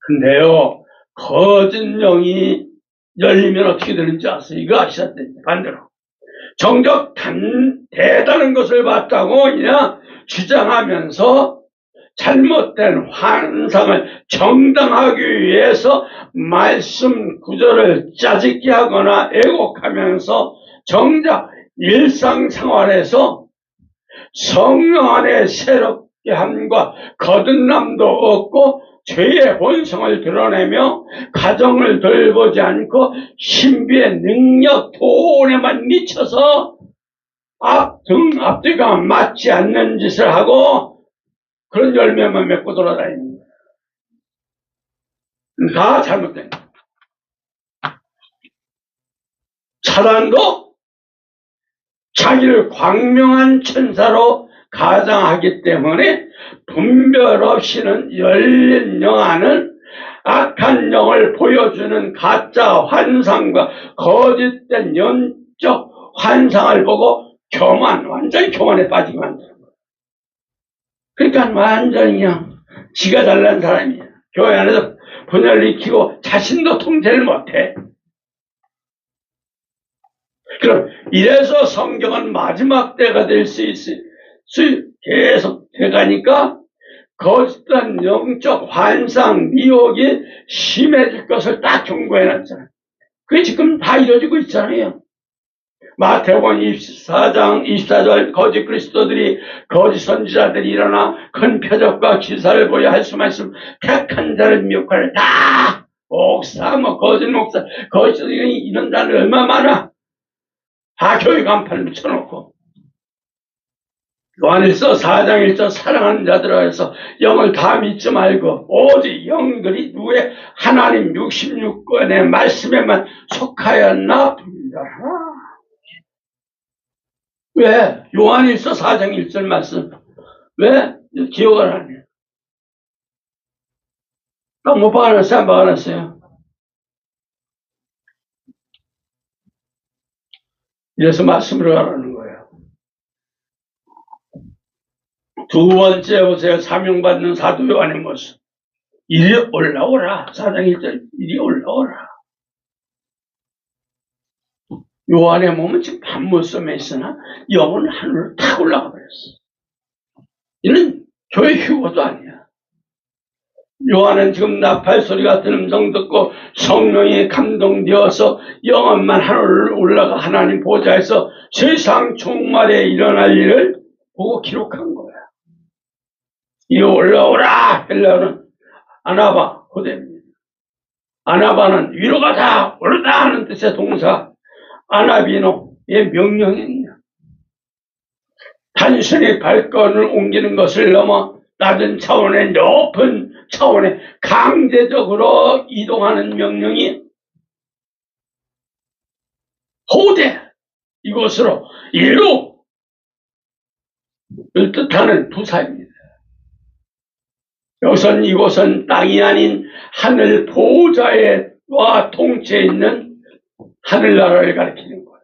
[SPEAKER 3] 근데요, 거짓 영이 열리면 어떻게 되는지 아세요? 이거 아시죠? 반대로. 정작 대단한 것을 봤다고 그냥 주장하면서 잘못된 환상을 정당하기 위해서 말씀 구절을 짜집기 하거나 애곡하면서 정작 일상생활에서 성령 안에 새롭게 함과 거듭남도 없고 죄의 본성을 드러내며 가정을 돌보지 않고 신비의 능력 돈에만 미쳐서 앞뒤가 맞지 않는 짓을 하고 그런 열매만 맺고 돌아다닙니다. 다 잘못된 거예요. 사단도 자기를 광명한 천사로 가장하기 때문에 분별 없이는 열린 영안은 악한 영을 보여주는 가짜 환상과 거짓된 영적 환상을 보고 완전히 교만에 빠지게 만드는 거예요. 그러니까 완전히 그냥 지가 잘난 사람이야. 교회 안에서 분열을 익히고 자신도 통제를 못해. 그럼 이래서 성경은 마지막 때가 될 수 있어요. 계속 돼가니까 거짓된 영적 환상, 미혹이 심해질 것을 딱 경고해놨잖아요. 그게 지금 다 이루어지고 있잖아요. 마태복음 24장 24절 거짓 그리스도들이 거짓 선지자들이 일어나 큰 표적과 기사를 보여 할 수만 있으면 택한 자를 미혹하려 다 목사 거짓 목사 거짓 이런 자들 얼마나 많아. 다 교회 간판을 붙여놓고 요한일서 4장 1절 사랑하는 자들아 해서 영을 다 믿지 말고 오직 영들이 누구의 하나님 66권의 말씀에만 속하였나 분별하라. 왜? 요한일서 4장 1절 말씀 왜 기억을 안 해요? 못 박아놨어요? 안 박아놨어요? 이래서 말씀을 하라는 거예요. 두 번째 보세요. 사명받는 사도 요한의 모습. 이리 올라오라. 4장 1절 이리 올라오라. 요한의 몸은 지금 밤모섬에 있으나 영은 하늘로 탁 올라가 버렸어. 이는 교회 휴거도 아니야. 요한은 지금 나팔 소리 같은 음성 듣고 성령이 감동되어서 영혼만 하늘로 올라가 하나님 보좌에서 세상 종말에 일어날 일을 보고 기록한 거야. 이리 올라오라. 헬라어는 아나바 호대입니다. 아나바는 위로 가다 오르다 하는 뜻의 동사 아나비노의 명령입니다. 단순히 발걸음을 옮기는 것을 넘어 낮은 차원의 높은 차원에 강제적으로 이동하는 명령이 호대 이곳으로 이로 를 뜻하는 부사입니다. 여기선 이곳은 땅이 아닌 하늘 보호자와 통치에 있는 하늘나라를 가리키는 거예요.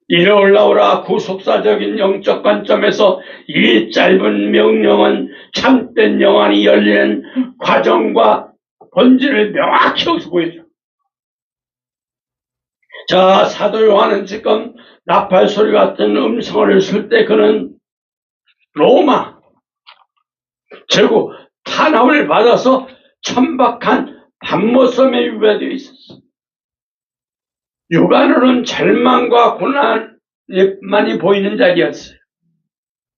[SPEAKER 3] 이리 올라오라. 구속사적인 영적 관점에서 이 짧은 명령은 참된 영안이 열리는 과정과 본질을 명확히 여기서 보여줘. 자, 사도 요한은 지금 나팔 소리 같은 음성을 쓸 때 그는 로마 제국 탄압을 받아서 천박한 밤모섬에 유배되어 있었어. 육안으로는 절망과 고난만이 보이는 자리였어요.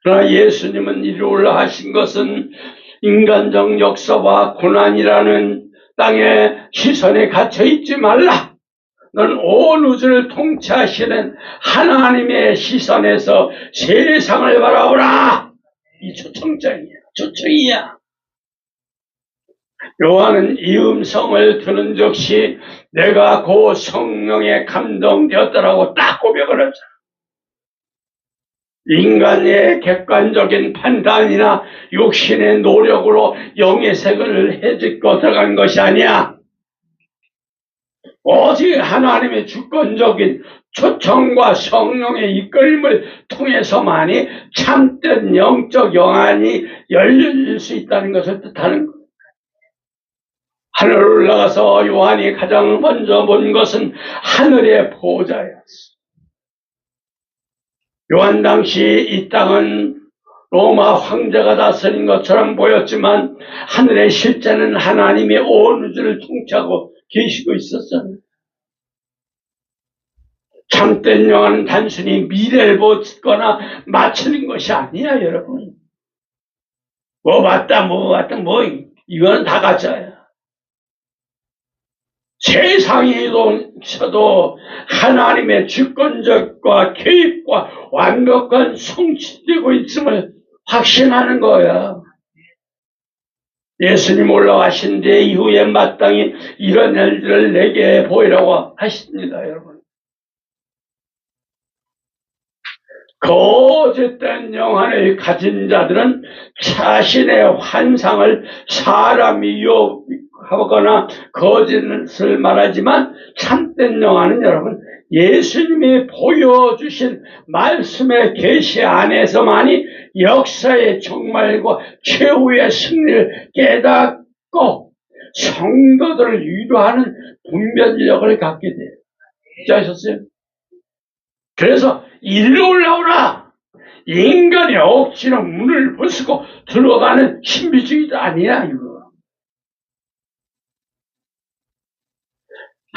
[SPEAKER 3] 그러나 예수님은 이리 올라 하신 것은 인간적 역사와 고난이라는 땅의 시선에 갇혀있지 말라. 넌 온 우주를 통치하시는 하나님의 시선에서 세상을 바라보라. 이 초청장이야. 초청이야. 요한은 이 음성을 들은 즉시 내가 그 성령에 감동되었더라고 딱 고백을 하잖아. 인간의 객관적인 판단이나 육신의 노력으로 영의 색을 헤집고 들어간 것이 아니야. 오직 하나님의 주권적인 초청과 성령의 이끌림을 통해서만이 참된 영적 영안이 열릴 수 있다는 것을 뜻하는 거예요. 하늘 올라가서 요한이 가장 먼저 본 것은 하늘의 보좌였어. 요한 당시 이 땅은 로마 황제가 다스린 것처럼 보였지만 하늘의 실제는 하나님의 온 우주를 통치하고 계시고 있었잖아요. 참된 영화는 단순히 미래를 보거나 맞추는 것이 아니야, 여러분. 뭐 봤다, 이거는 다 가짜야. 세상에서도 하나님의 주권적과 개입과 완벽한 성취되고 있음을 확신하는 거야. 예수님 올라가신 뒤 이후에 마땅히 이런 일들을 내게 보이라고 하십니다, 여러분. 거짓된 영안을 가진 자들은 자신의 환상을 사람이 유혹하거나 거짓을 말하지만 참된 영안은 여러분 예수님이 보여주신 말씀의 계시 안에서만이 역사의 종말과 최후의 승리를 깨닫고 성도들을 유도하는 분별력을 갖게 돼요. 아셨어요? 그래서 이리로 올라오라. 인간이 억지로 문을 부수고 들어가는 신비주의도 아니야, 이거.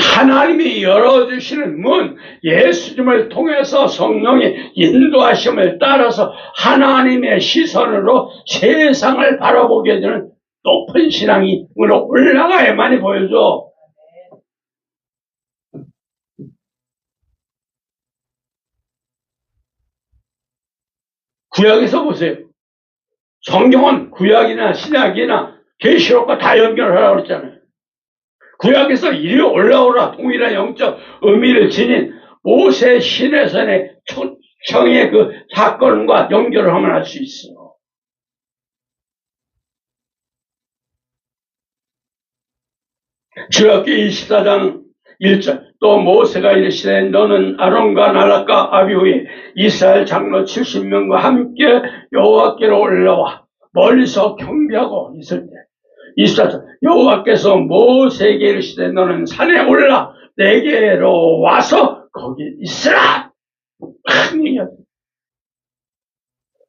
[SPEAKER 3] 하나님이 열어주시는 문, 예수님을 통해서 성령의 인도하심을 따라서 하나님의 시선으로 세상을 바라보게 되는 높은 신앙으로 올라가야만이 보여줘. 구약에서 보세요. 성경은 구약이나 신약이나 계시록과 다 연결하라고 그랬잖아요. 구약에서 이리 올라오라 동일한 영적 의미를 지닌 모세 시내산의 초청의 그 사건과 연결을 하면 할 수 있어. 출애굽기 24장 1절 또 모세가 이르시되 너는 아론과 나락과 아비후의 이스라엘 장로 70명과 함께 여호와께로 올라와 멀리서 경배하고 있을 때 24절 여호와께서 모세에게 이르시되 너는 산에 올라 내게로 와서 거기 있으라. 큰 얘기야.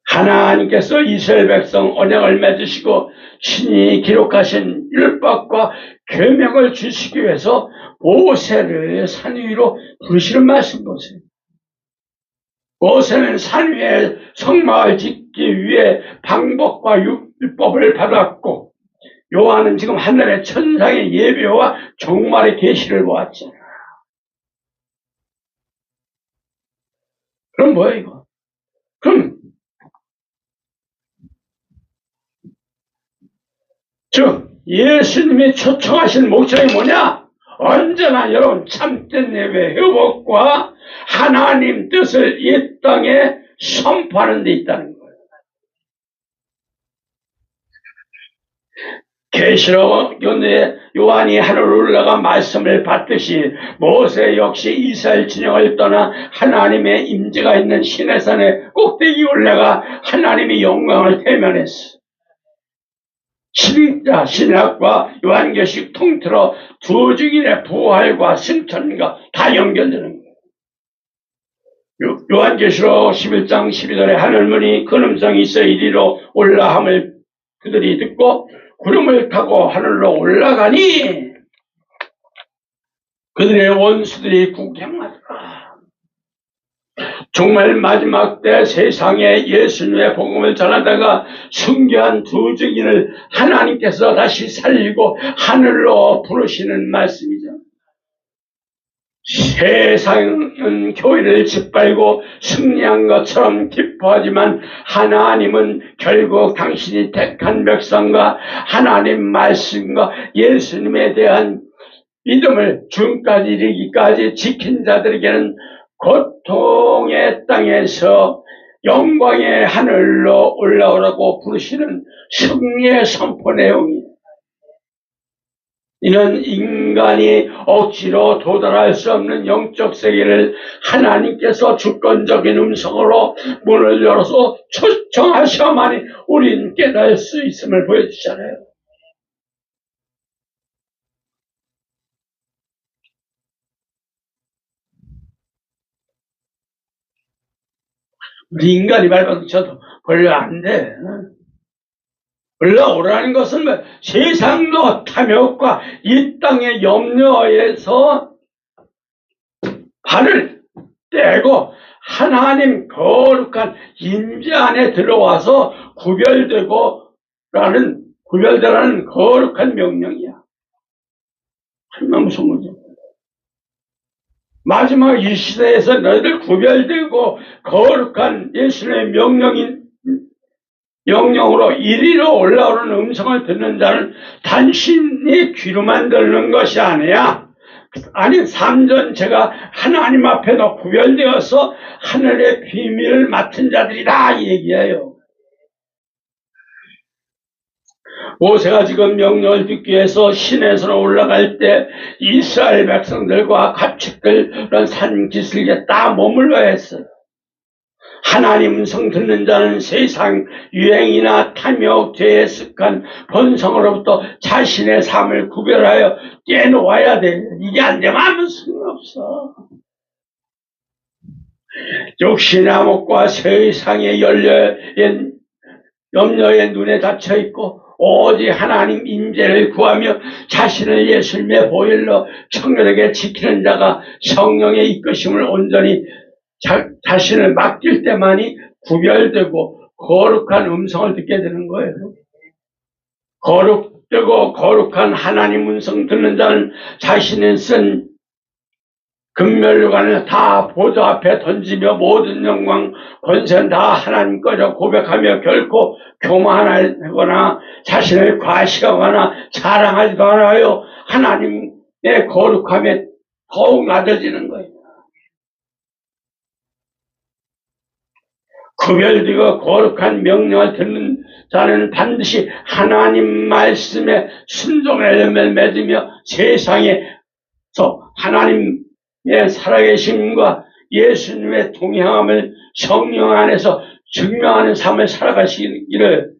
[SPEAKER 3] 하나님께서 이스라엘 백성 언약을 맺으시고 신이 기록하신 율법과 계명을 주시기 위해서 모세를 산 위로 부르시는 말씀 보세요. 모세는 산 위에 성막을 짓기 위해 방법과 율법을 받았고 요한은 지금 하늘의 천상의 예배와 종말의 계시를 보았잖아. 그럼 뭐야 이거? 그럼 즉 예수님이 초청하신 목적이 뭐냐? 언제나 여러분 참된 예배 회복과 하나님 뜻을 이 땅에 선포하는 데 있다는 거예요. 계시록 요한이 하늘로 올라가 말씀을 받듯이 모세 역시 이스라엘 진영을 떠나 하나님의 임재가 있는 시내산의 꼭대기 올라가 하나님의 영광을 대면했어. 신약과 요한계시록 통틀어 두 증인의 부활과 승천과 다 연결되는 거예요. 요한계시록 11장 12절에 하늘문이 큰 음성이 있어 이리로 올라함을 그들이 듣고 구름을 타고 하늘로 올라가니 그들의 원수들이 구경하더라. 정말 마지막 때 세상에 예수님의 복음을 전하다가 순교한 두 증인을 하나님께서 다시 살리고 하늘로 부르시는 말씀이죠. 세상은 교회를 짓밟고 승리한 것처럼 기뻐하지만 하나님은 결국 당신이 택한 백성과 하나님 말씀과 예수님에 대한 믿음을 주님까지 이르기까지 지킨 자들에게는 고통의 땅에서 영광의 하늘로 올라오라고 부르시는 승리의 선포 내용이에요. 이는 인간이 억지로 도달할 수 없는 영적 세계를 하나님께서 주권적인 음성으로 문을 열어서 초청하셔야만이 우린 깨달을 수 있음을 보여주잖아요. 우리 인간이 밟아도 저도 별로 안 돼. 올라오라는 것은 세상도 탐욕과 이 땅의 염려에서 발을 떼고 하나님 거룩한 임재 안에 들어와서 구별되라는 거룩한 명령이야. 얼마나 무서운 거죠. 마지막 이 시대에서 너희들 구별되고 거룩한 예수님의 명령으로 이리로 올라오는 음성을 듣는 자는 단신이 귀로만 듣는 것이 아니야. 아니 삼전체가 하나님 앞에도 구별되어서 하늘의 비밀을 맡은 자들이다 이 얘기예요. 모세가 지금 명령을 듣기 위해서 시내산으로 올라갈 때 이스라엘 백성들과 가축들 산 기슭에 딱 머물러야 했어요. 하나님 음성 듣는 자는 세상 유행이나 탐욕, 죄에 습관, 본성으로부터 자신의 삶을 구별하여 떼놓아야 돼. 이게 안 되면 아무 소용없어. 육신의 암흑과 세상의 염려의 눈에 닫혀 있고 오직 하나님 임재를 구하며 자신을 예수님의 보혈로 청결하게 지키는 자가 성령의 이끄심을 온전히 자신을 맡길 때만이 구별되고 거룩한 음성을 듣게 되는 거예요. 거룩되고 거룩한 하나님 음성 듣는 자는 자신의 쓴 금멸류관을 다 보좌 앞에 던지며 모든 영광 권세는 다 하나님 거라 고백하며 결코 교만하거나 자신을 과시하거나 자랑하지도 않아요. 하나님의 거룩함에 더욱 낮아지는 거예요. 구별되고 거룩한 명령을 듣는 자는 반드시 하나님 말씀에 순종의 열매를 맺으며 세상에서 하나님의 살아계심과 예수님의 동행함을 성령 안에서 증명하는 삶을 살아가시기를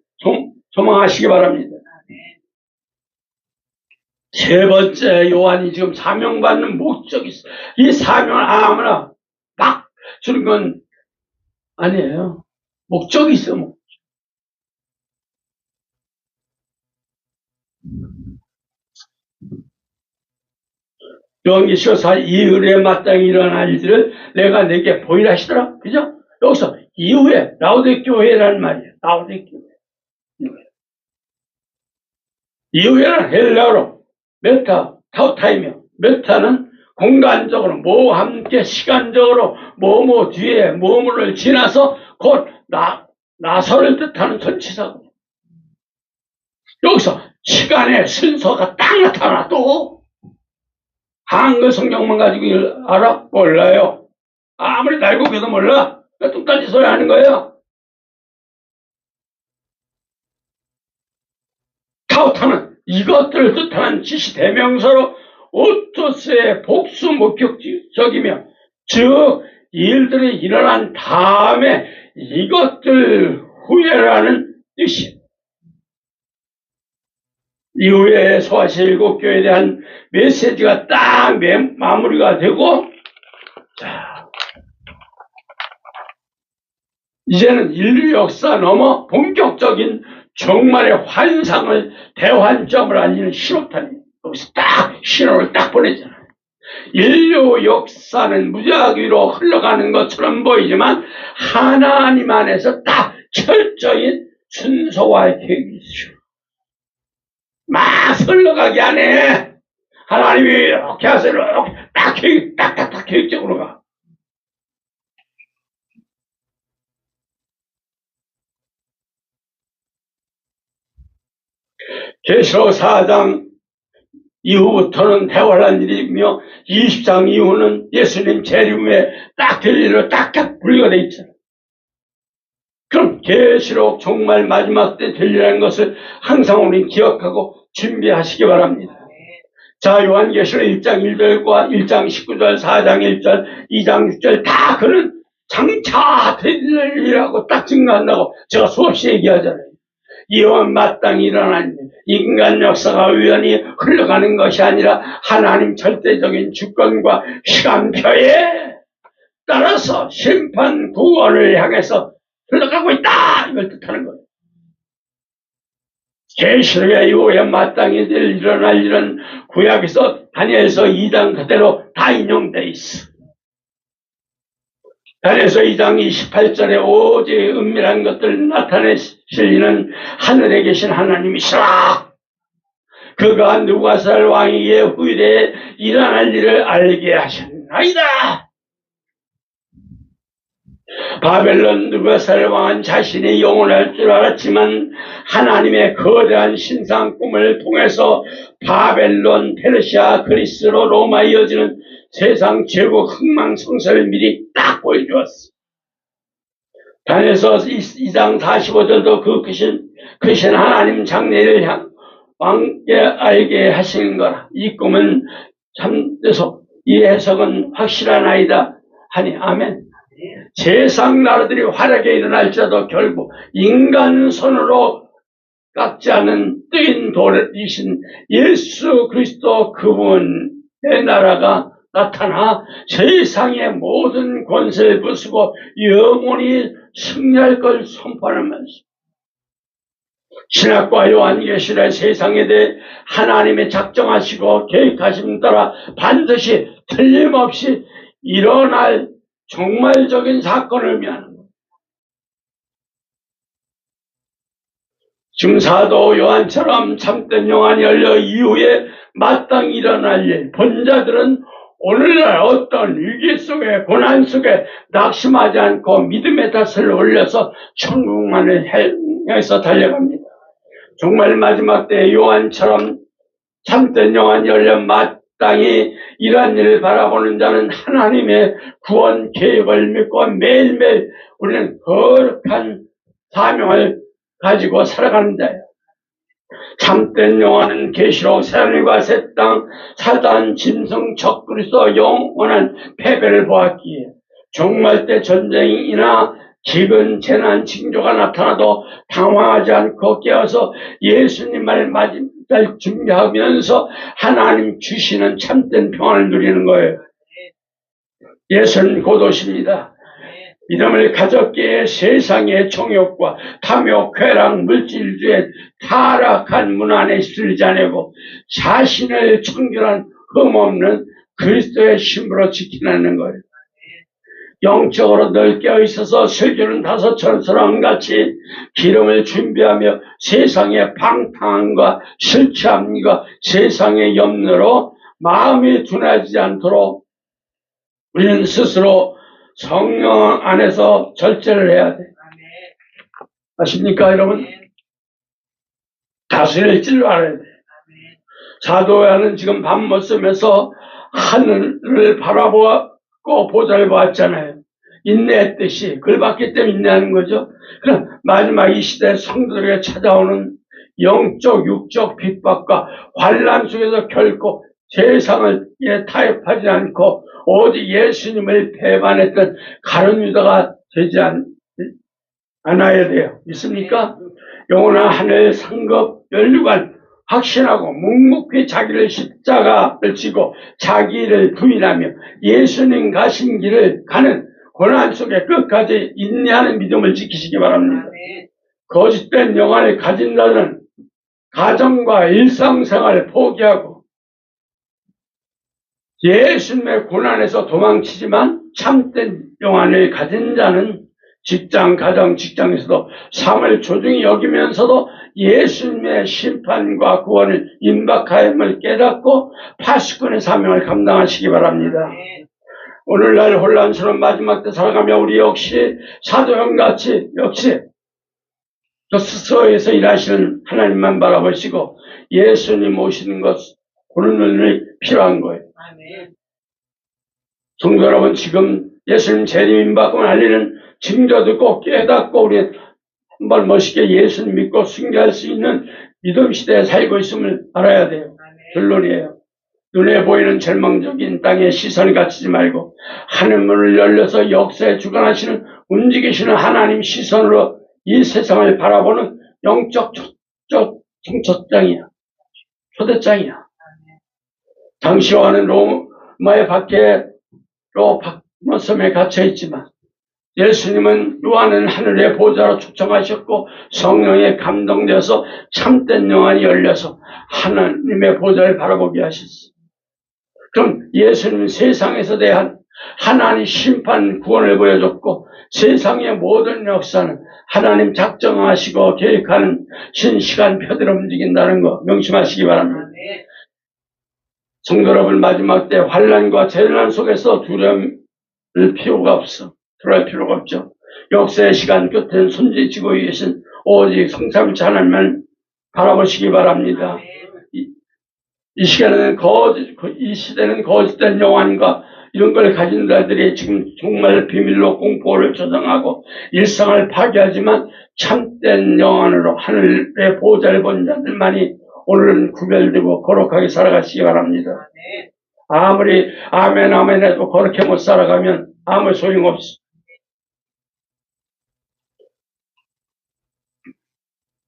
[SPEAKER 3] 소망하시기 바랍니다. 세 번째, 요한이 지금 사명받는 목적이 있어요. 이 사명을 아무나 막 주는 건 아니에요. 목적이 있어. 요한계시록 이후에 마땅히 일어날 일들을 내가 내게 보이라 하시더라. 그죠? 여기서 이후에 라오데 교회라는 말이에요. 라오데 교회. 이후에는 헬라어로 메타, 타우타이며 메타는 공간적으로 뭐와 함께 시간적으로 뭐뭐 뒤에 뭐뭐를 지나서 곧 나서를 뜻하는 전치사고. 여기서 시간의 순서가 딱 나타나. 또 한글 성경만 가지고 알아? 몰라요. 아무리 알고 계도 몰라. 똑같이 소리 하는 거예요. 타우타는 이것들을 뜻하는 지시대명사로 오토스의 복수 목격적이며 즉 일들이 일어난 다음에 이것들 후에라는 뜻이에요. 이후에 소아시 일곱 교회에 대한 메시지가 딱 마무리가 되고, 자, 이제는 인류 역사 넘어 본격적인 종말의 환상을 대환점을 알리는 신호탄이 여기서 딱 신호를 딱 보내잖아요. 인류 역사는 무작위로 흘러가는 것처럼 보이지만 하나님 안에서 딱 철저히 순서와 계획이 있어요. 막 흘러가게 안 해. 하나님이 이렇게 하세요. 이렇게 딱 계획적으로 가. 계시록 4장 이후부터는 대활한 일이며 20장 이후는 예수님 재림 후에 딱 될 일로 딱딱 분리가 돼 있잖아요. 그럼 계시록 정말 마지막 때 될 일이라는 것을 항상 우리 기억하고 준비하시기 바랍니다. 자, 요한계시록 1장 1절과 1장 19절, 4장 1절, 2장 6절 다 그는 장차 될 일이라고 딱 증거한다고 제가 수없이 얘기하잖아요. 이와 마땅히 일어난 인간 역사가 우연히 흘러가는 것이 아니라 하나님 절대적인 주권과 시간표에 따라서 심판 구원을 향해서 흘러가고 있다, 이걸 뜻하는 거예요. 계시록의 이후에 마땅히 일어날 일은 구약에서 다니엘서 2장 그대로 다 인용돼 있어. 다니엘서 2장 28절에 오직 은밀한 것들을 나타내실 이는 하늘에 계신 하나님이시라. 그가 느부갓네살 왕의 후일에 일어날 일을 알게 하셨나이다. 바벨론 느부갓네살 왕은 자신이 영원할 줄 알았지만 하나님의 거대한 신상 꿈을 통해서 바벨론, 페르시아, 그리스로 로마 이어지는 세상 제국 흥망성쇠를 미리 딱 보여주었어. 다니엘서 2장 45절도 그 크신 하나님 장래를 왕께 알게 하시는 거라. 이 꿈은 참돼서 이 해석은 확실하나이다 하니 아멘. 세상 나라들이 화려하게 일어날지라도 결국 인간 손으로 깎지 않은 뜨인 돌이신 예수 그리스도 그분의 나라가 나타나 세상의 모든 권세를 부수고 영원히 승리할 걸 선포하면서 신학과 요한계시는 세상에 대해 하나님의 작정하시고 계획하심 따라 반드시 틀림없이 일어날 종말적인 사건을 의미하는 겁니다. 지금 사도 요한처럼 참된 영안이 열려 이후에 마땅히 일어날 일, 본자들은 오늘날 어떤 위기 속에 고난 속에 낙심하지 않고 믿음의 닷을 올려서 천국만을 향해서 달려갑니다. 정말 마지막 때 요한처럼 참된 영안이 열려 마땅히 이러한 일을 바라보는 자는 하나님의 구원 계획을 믿고 매일매일 우리는 거룩한 사명을 가지고 살아가는 자예요. 참된 영화는 계시록 새하늘과 새 땅, 사단, 짐승, 적그리스도 영원한 패배를 보았기에 종말 때 전쟁이나 기근, 재난, 징조가 나타나도 당황하지 않고 깨어서 예수님 말 맞을 준비하면서 하나님 주시는 참된 평안을 누리는 거예요. 예수는 곧 오십니다. 믿음을 가졌기에 세상의 정욕과 탐욕, 쾌락, 물질주의 타락한 문 안에 쓰지 않고 자신을 청결한 흠없는 그리스도의 신부로 지키는 거예요. 영적으로 늘 깨어있어서 설교는 다섯천처럼 같이 기름을 준비하며 세상의 방탕함과 실체함과 세상의 염려로 마음이 둔하지 않도록 우리는 스스로 성령 안에서 절제를 해야 돼. 아십니까, 여러분? 다스릴 줄 알아야 돼. 사도 요한은 지금 밤 못 쓰면서 하늘을 바라보고 보좌를 보았잖아요. 인내했듯이. 그걸 봤기 때문에 인내하는 거죠. 그럼 마지막 이 시대 성도들에게 찾아오는 영적, 육적 핍박과 환난 속에서 결코 세상을 타협하지 않고 오직 예수님을 배반했던 가룟 유다가 되지 않아야 돼요. 있습니까? 영원한 하늘 상급 연류관 확신하고 묵묵히 자기를 십자가를 지고 자기를 부인하며 예수님 가신 길을 가는 고난 속에 끝까지 인내하는 믿음을 지키시기 바랍니다. 거짓된 영안을 가진 자들은 가정과 일상생활을 포기하고 예수님의 고난에서 도망치지만 참된 영안을 가진 자는 직장, 가정, 직장에서도 삶을 조중히 여기면서도 예수님의 심판과 구원을 임박함을 깨닫고 80군의 사명을 감당하시기 바랍니다. 오늘날 혼란스러운 마지막 때 살아가며 우리 역시 사도형같이 역시 저 스스로에서 일하시는 하나님만 바라보시고 예수님 오시는 것 보는 눈이 필요한 거예요. 성도 여러분, 지금 예수님 재림 임박을 알리는 징조 듣고 깨닫고 우리 한번 멋있게 예수님 믿고 승리할 수 있는 믿음 시대에 살고 있음을 알아야 돼요. 결론이에요. 눈에 보이는 절망적인 땅에 시선을 갖추지 말고 하늘문을 열려서 역사에 주관하시는 움직이시는 하나님 시선으로 이 세상을 바라보는 영적 초대장이야. 초대장이야. 당시와는 로마의 밖에로 박노섬에 갇혀있지만 예수님은 요한은 하늘의 보좌로 초청하셨고 성령에 감동되어서 참된 영안이 열려서 하나님의 보좌를 바라보게 하셨어요. 그럼 예수님은 세상에서 대한 하나님 심판 구원을 보여줬고 세상의 모든 역사는 하나님 작정하시고 계획하는 시간표대로 움직인다는 거 명심하시기 바랍니다. 성도 여러분, 마지막 때 환난과 재난 속에서 두려움을 필요가 없어. 두려울 필요가 없죠. 역사의 시간 끝엔 손짓지고 계신 오직 성삼위일체 하나님만 바라보시기 바랍니다. 이 시간에는 이 시대는 거짓된 영안과 이런 걸 가진 자들이 지금 정말 비밀로 공포를 조장하고 일상을 파괴하지만 참된 영안으로 하늘의 보좌를 본 자들만이 오늘은 구별되고 거룩하게 살아가시기 바랍니다. 아무리 아멘 아멘 해도 그렇게 못 살아가면 아무 소용없어.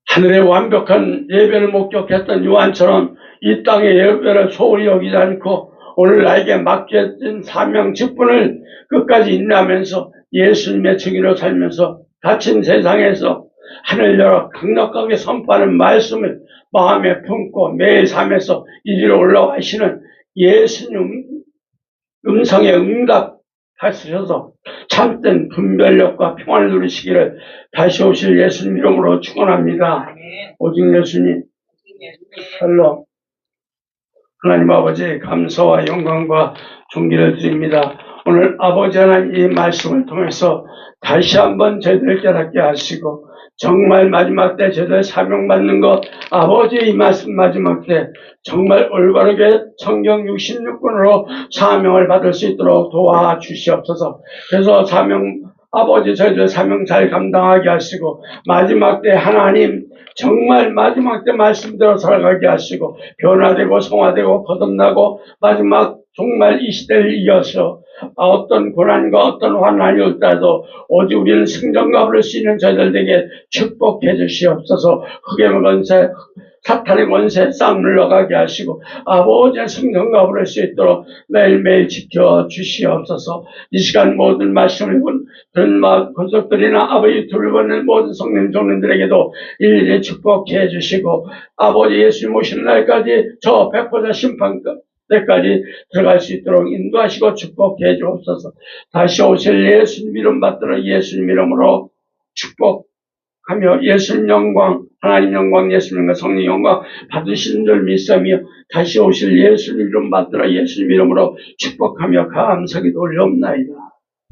[SPEAKER 3] 하늘의 완벽한 예배를 목격했던 요한처럼 이 땅의 예배를 소홀히 여기지 않고 오늘 나에게 맡겨진 사명 직분을 끝까지 인내하면서 예수님의 증인으로 살면서 닫힌 세상에서 하늘 열어 강력하게 선포하는 말씀을 마음에 품고 매일 삶에서 이리로 올라가시는 예수님 음성에 응답하셔서 참된 분별력과 평안을 누리시기를 다시 오실 예수님 이름으로 축원합니다. 오직 예수님 샬롬. 하나님 아버지 감사와 영광과 존귀를 드립니다. 오늘 아버지 하나님 이 말씀을 통해서 다시 한번 저희들 깨닫게 하시고 정말 마지막 때 저희들 사명받는 것 아버지의 이 말씀 마지막 때 정말 올바르게 성경 66권으로 사명을 받을 수 있도록 도와주시옵소서. 그래서 아버지 저희들 사명 잘 감당하게 하시고 마지막 때 하나님 정말 마지막 때 말씀대로 살아가게 하시고 변화되고 성화되고 거듭나고 마지막 정말 이 시대를 이겨서 어떤 고난과 어떤 환난이 올지라도 오직 우리는 승전과 부를 수 있는 저희들에게 축복해 주시옵소서. 흑의 권세 사탄의 권세 싹 물러가게 하시고 아버지의 승전과 부를 수 있도록 매일매일 지켜주시옵소서. 이 시간 모든 말씀을 들은 권속들이나 아버지 유튜브를 보는 모든 성령 종님들에게도 일일이 축복해 주시고 아버지 예수님 오시는 날까지 저 백보자 심판까지 때까지 들어갈 수 있도록 인도하시고 축복해 주옵소서. 다시 오실 예수님 이름 받들어 예수님 이름으로 축복하며 예수님 영광, 하나님 영광, 예수님 영광, 성령 영광 받으시는 줄 믿사며 다시 오실 예수님 이름 받들어 예수님 이름으로 축복하며 감사기도 올려옵나이다.